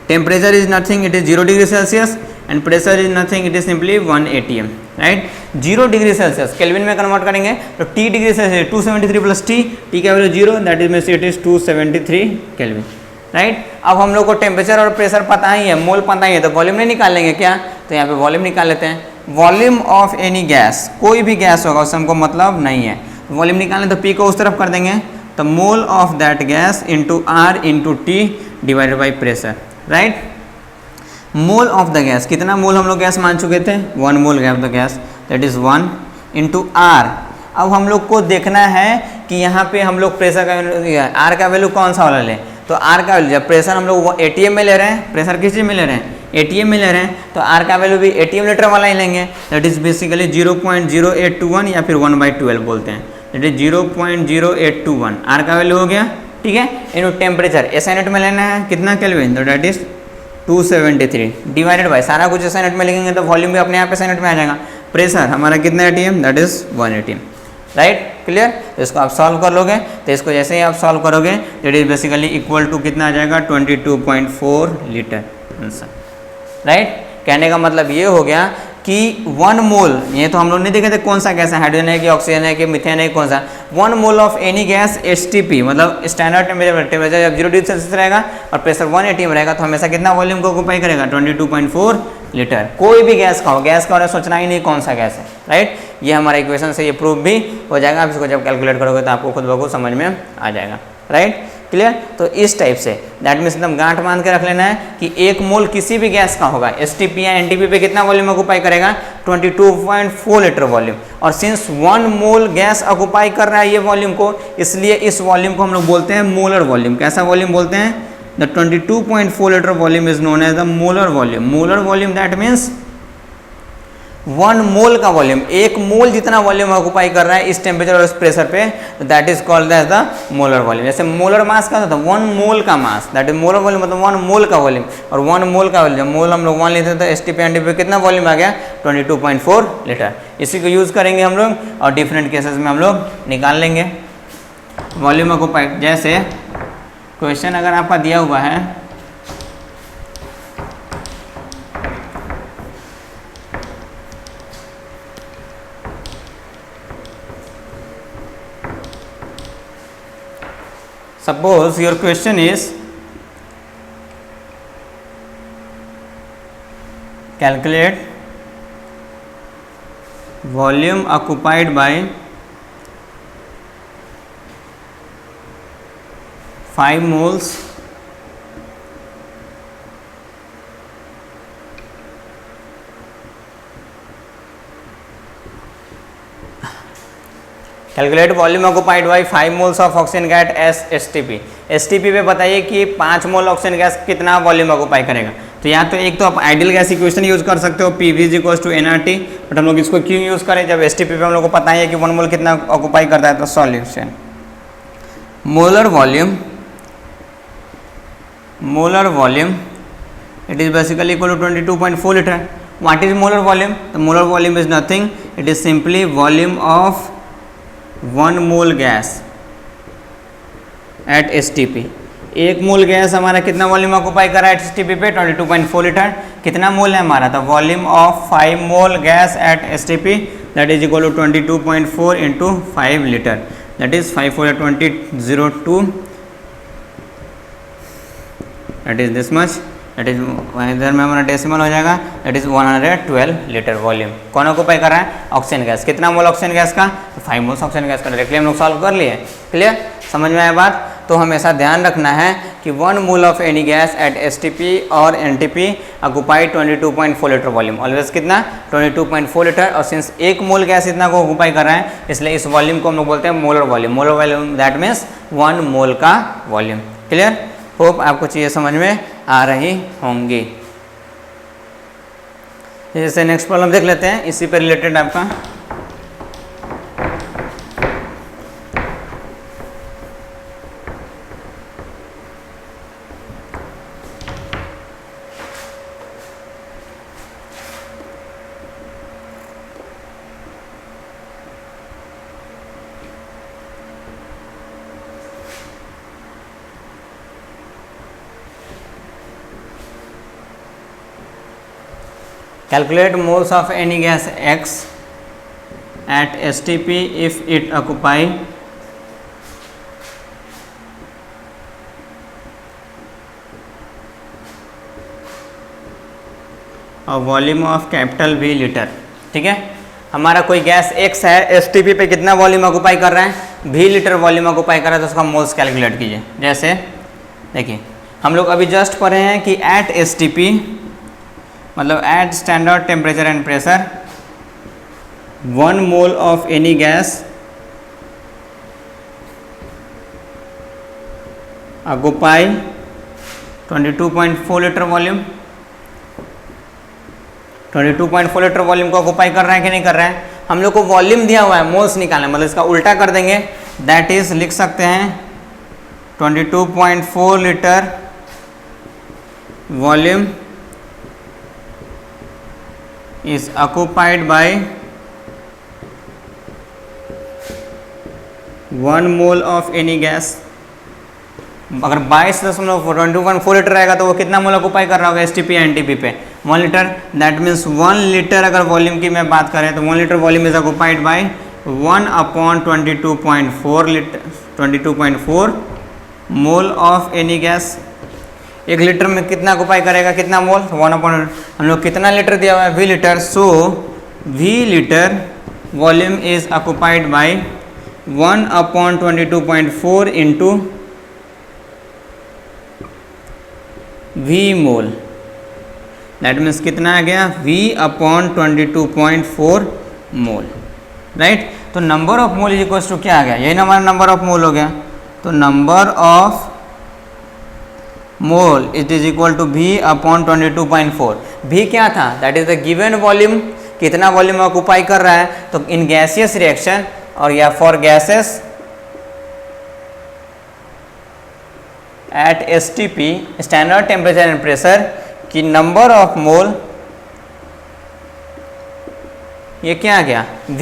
temperature is nothing, it is 0 degree Celsius and pressure is nothing, it is simply 1 atm, right. 0 degree Celsius kelvin में कन्वर्ट करेंगे तो T degree Celsius 273 plus T का value 0 that is means it is 273 kelvin, right. अब हम लोग को टेम्परेचर और प्रेशर पता ही है, मोल पता ही है, तो वॉल्यूम नहीं निकाल लेंगे क्या, तो यहाँ पे वॉल्यूम निकाल लेते हैं। वॉल्यूम ऑफ एनी गैस, कोई भी गैस होगा उससे हमको मतलब नहीं है, वॉल्यूम निकालें तो पी को उस तरफ कर देंगे, तो mole of that gas into R into T divided by pressure, right. Mole of the gas, कितना मोल हम लोग गैस मान चुके थे, 1 mole gas the gas that is 1 into R. अब हम लोग को देखना है कि यहाँ पे हम लोग प्रेशर का आर का वैल्यू कौन सा वाला लें, तो आर का वैल्यू जब प्रेशर हम लोग एटीएम में ले रहे हैं, प्रेशर किस चीज़ में ले रहे हैं, एटीएम में ले रहे हैं, तो आर का वैल्यू भी एटीएम लीटर वाला ही लेंगे, दैट इज बेसिकली 0.0821 या फिर 1/12 बोलते हैं, दैट इज 0.0821 आर का वैल्यू हो गया, ठीक है। इनू टेम्परेचर एसआई यूनिट में लेना है कितना केल्विन, तो दैट इज 273 डिवाइडेड बाय सारा कुछ एसआई यूनिट में लिखेंगे तो वॉल्यूम भी अपने आप एसआई यूनिट में आ जाएगा। प्रेशर हमारा कितना ATM, that is 1 atm, right, clear. तो इसको आप सॉल्व कर लोगे, तो इसको जैसे ही आप सॉल्व करोगे that is basically equal to कितना आ जाएगा 22.4 लीटर आंसर, राइट। कहने का मतलब ये हो गया कि 1 मोल, ये तो हम लोग नहीं देखे थे कौन सा गैस है, हाइड्रोजन है कि ऑक्सीजन है कि मीथेन है, कौन सा, 1 mole of any gas STP मतलब स्टैंडर्ड टेम्परेचर जब 0 डिग्री सेल्सियस रहेगा और प्रेशर 1 atm रहेगा तो हमेशा कितना वॉल्यूम को ऑक्युपाई करेगा 22.4 लीटर। कोई भी गैस का हो, गैस का सोचना ही नहीं कौन सा गैस है, राइट। ये हमारा इक्वेशन से ये प्रूफ भी हो जाएगा, आप इसको जब कैलकुलेट करोगे तो आपको खुद ब खुद समझ में आ जाएगा, राइट। क्लियर। तो इस टाइप से दैट मीन्स एकदम गांठ बांध के रख लेना है कि एक मोल किसी भी गैस का होगा एसटीपी या एनटीपी पे कितना वॉल्यूम ऑक्यूपाई करेगा 22.4 लीटर वॉल्यूम। और सिंस 1 मोल गैस ऑक्यूपाई कर रहा है ये वॉल्यूम को, इसलिए इस वॉल्यूम को हम लोग बोलते हैं मोलर वॉल्यूम। कैसा वॉल्यूम बोलते हैं? The 22.4 litre volume is known as the molar volume. Molar volume that means 1 mole का वॉल्यूम, एक मोल जितना वॉल्यूम ऑक्यूपाई कर रहा है इस टेम्परेचर और इस प्रेशर पे, that is called as the molar volume. जैसे मोलर मास का होता है 1 मोल का mass, that is molar volume, मतलब 1 मोल का वॉल्यूम। और 1 मोल का वॉल्यूम, मोल हम लोग 1 लेते हैं तो एसटीपी एनटीपी कितना वॉल्यूम आ गया 22.4 लीटर। इसी को यूज करेंगे हम लोग और डिफरेंट केसेस में हम लोग निकाल लेंगे वॉल्यूम ऑक्यूपाई। जैसे क्वेश्चन अगर आपका दिया हुआ है suppose your question is calculate volume occupied by 5 moles calculate volume occupied by 5 moles of oxygen gas S STP. STP पे बताइए कि 5 मोल ऑक्सीजन गैस कितना वॉल्यूम ऑक्यूपाई करेगा। तो या तो एक तो आप आइडियल गैस इक्वेशन यूज कर सकते हो PV equals to NRT, but हम लोग इसको क्यों यूज करें जब एसटीपी पे हम लोग को पता है कि 1 मोल कितना ऑक्यूपाई करता है। तो solution molar volume it is basically equal to 22.4 litre. What is molar volume? तो molar volume is nothing, it is simply volume of 1 mole gas at STP. एक मोल गैस हमारा कितना वॉल्यूम ऑक्यूपाई कर रहा है एसटीपी पे 22.4 लीटर। कितना मोल है हमारा? तो volume of 5 mole gas at STP that is equal to 22.4 into 5 litre, that is 5 4 20 that is this much, that is इधर में हमारा डेसिमल हो जाएगा, दैट इज 112 लीटर वॉल्यूम कौन ऑक्यूपाई कर रहा है? Oxygen gas. कितना मोल ऑक्सीजन गैस का? 5 मोल ऑक्सीजन गैस का। डायरेक्टली हम लोग सॉल्व कर लिए। क्लियर, समझ में आया बात? तो हमेशा ध्यान रखना है कि 1 mole of any gas at STP और NTP occupy 22.4 litre volume. Always कितना? 22.4 लीटर। और सिंस एक मोल गैस इतना को ऑक्यूपाई कर रहा है इसलिए इस वॉल्यूम को हम लोग बोलते हैं molar volume. Molar volume that means 1 mole का वॉल्यूम। क्लियर, होप आपको चीज़ें समझ में आ रही होंगी। जैसे नेक्स्ट प्रॉब्लम देख लेते हैं इसी पे रिलेटेड आपका। Calculate moles of any gas X at STP if it occupy a volume of capital V litre. ठीक है, हमारा कोई गैस X है, STP पे कितना वॉल्यूम ऑक्यूपाई कर रहा है? V लीटर वॉल्यूम ऑक्यूपाई कर रहा है, तो उसका मोल्स कैलकुलेट कीजिए। जैसे देखिए हम लोग अभी जस्ट पढ़े हैं कि एट STP मतलब at standard temperature and pressure 1 mole of any gas occupy 22.4 litre volume. 22.4 litre volume को ऑक्यूपाई कर रहा है कि नहीं कर रहा है? हम लोग को वॉल्यूम दिया हुआ है, मोल्स निकालना, मतलब इसका उल्टा कर देंगे, दैट इज लिख सकते हैं 22.4 litre volume is occupied by 1 mole of any gas। अगर 22.4 लीटर रहेगा तो वो कितना मोल ऑक्यूपाई कर रहा होगा एसटीपी एनटीपी पे? 1 लीटर। दैट मीन्स 1 लीटर अगर वॉल्यूम की मैं बात करें तो 1 litre volume is occupied by 1/22.4 litre 22.4 mole of any gas. 1 litre में कितना ऑक्यूपाई करेगा, कितना मोल? 1/, हम लोग कितना लीटर दिया हुआ है? V litre. So V litre volume is occupied by 1/22.4 into V mole, that means कितना आ गया V/22.4 मोल, राइट। तो number of mole is equals to क्या आ गया, यही हमारा नंबर ऑफ मोल हो गया। तो number of mole it is equal to V/22.4। V क्या था, that is the given volume, कितना वॉल्यूम ऑक्युपाई कर रहा है। तो इन गैसियस रिएक्शन और या for gases at STP standard temperature and pressure की नंबर ऑफ मोल, ये क्या आ गया V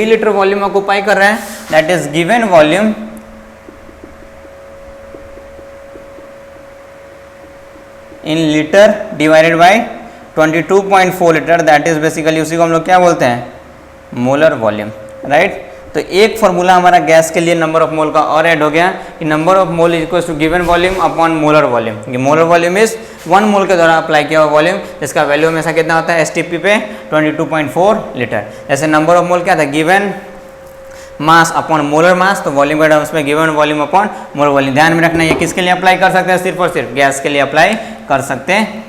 लीटर वॉल्यूम ऑक्युपाई कर रहा है, that is given volume in litre divided by 22.4 litre, that is basically उसी को हम लोग क्या बोलते हैं, मोलर वॉल्यूम, राइट। तो एक फॉर्मूला हमारा गैस के लिए नंबर ऑफ मोल का और ऐड हो गया कि number of mole is equal to given volume upon molar volume. ये मोलर वॉल्यूम इज 1 मोल के द्वारा अप्लाई किया हुआ वॉल्यूम, जिसका वैल्यू हमेशा कितना होता है STP पे 22.4 लीटर। जैसे नंबर ऑफ मोल क्या था, गिवन मास अपॉन मोलर मास, तो वॉल्यूम के टर्म्स में given volume upon molar volume. ध्यान में रखना, ये किसके लिए अप्लाई कर सकते हैं, सिर्फ और सिर्फ गैस के लिए अप्लाई कर सकते हैं।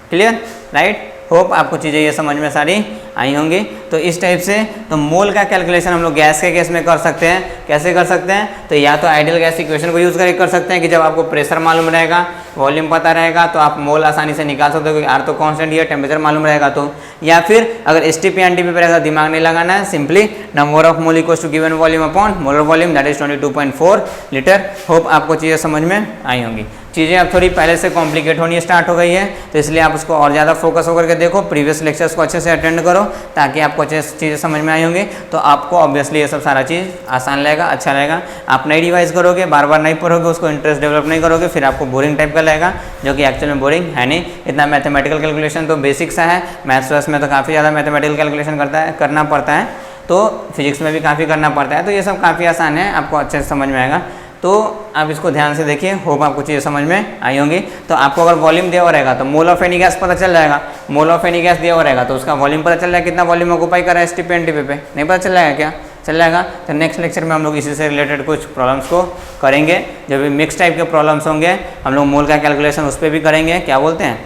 Clear, right. होप आपको चीज़ें ये समझ में सारी आई होंगी। तो इस टाइप से तो मोल का कैलकुलेशन हम लोग गैस के केस में कर सकते हैं। कैसे कर सकते हैं, तो या तो आइडियल गैस इक्वेशन को यूज़ करके कर सकते हैं कि जब आपको प्रेशर मालूम रहेगा, वॉल्यूम पता रहेगा, तो आप मोल आसानी से निकाल सकते हो क्योंकि आर तो कांस्टेंट है, टेम्परेचर मालूम रहेगा तो। या फिर अगर STP NTP पर ऐसा दिमाग नहीं लगाना है, simply number of mole equals to given volume upon molar volume, that is 22.4 litre. Hope आपको चीज़ें समझ में आई होंगी। चीज़ें अब थोड़ी पहले से कॉम्प्लिकेट होनी स्टार्ट हो गई है, तो इसलिए आप उसको और ज़्यादा फोकस होकर के देखो, प्रीवियस लेक्चर्स को अच्छे से अटेंड करो ताकि आपको अच्छे चीज़ें समझ में आई होंगी। तो आपको ऑब्वियसली ये सब सारा चीज़ आसान रहेगा, अच्छा रहेगा। आप नई रिवाइज करोगे, बार बार नहीं पढ़ोगे, उसको इंटरेस्ट डेवलप नहीं करोगे, फिर आपको बोरिंग टाइप का लगेगा, जो कि एक्चुअल में बोरिंग है नहीं। इतना मैथमेटिकल कैलकुलेशन तो बेसिक सा है, मैथ्स में तो काफ़ी ज़्यादा मैथमेटिकल कैलकुलेशन करना पड़ता है, तो फिजिक्स में भी काफ़ी करना पड़ता है। तो ये सब काफ़ी आसान है, आपको अच्छे से समझ में आएगा। तो आप इसको ध्यान से देखिए, होप आपको चीज़ें समझ में आई होंगी। तो आपको अगर वॉल्यूम दिया हुआ रहेगा तो मोल ऑफ एनी गैस पता चल जाएगा, मोल ऑफ एनी गैस दिया हुआ रहेगा तो उसका वॉल्यूम पता चल जाएगा, कितना वॉल्यूम ऑक्युपाई कर रहा है STP NTP पे, नहीं पता चल जाएगा क्या, चल जाएगा। तो नेक्स्ट लेक्चर में हम लोग इसी से रिलेटेड कुछ प्रॉब्लम्स को करेंगे, जो भी मिक्स टाइप के प्रॉब्लम्स होंगे हम लोग मोल का कैलकुलेशन उस पर भी करेंगे, क्या बोलते हैं,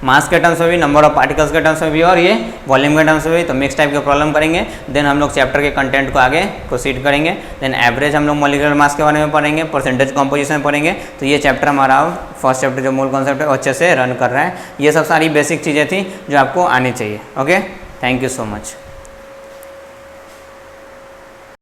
मास के टर्म्स में भी, नंबर ऑफ पार्टिकल्स के टर्म्स में भी, और ये वॉल्यूम के टर्म्स में भी। तो मिक्स टाइप के प्रॉब्लम करेंगे, देन हम लोग चैप्टर के कंटेंट को आगे प्रोसीड करेंगे। देन एवरेज हम लोग मॉलिक्यूलर मास के बारे में पढ़ेंगे, परसेंटेज कॉम्पोजिशन पढ़ेंगे। तो ये चैप्टर हमारा फर्स्ट चैप्टर जो मोल कॉन्सेप्ट है अच्छे से रन कर रहा है। ये सब सारी बेसिक चीज़ें थी जो आपको आनी चाहिए। Okay, thank you so much.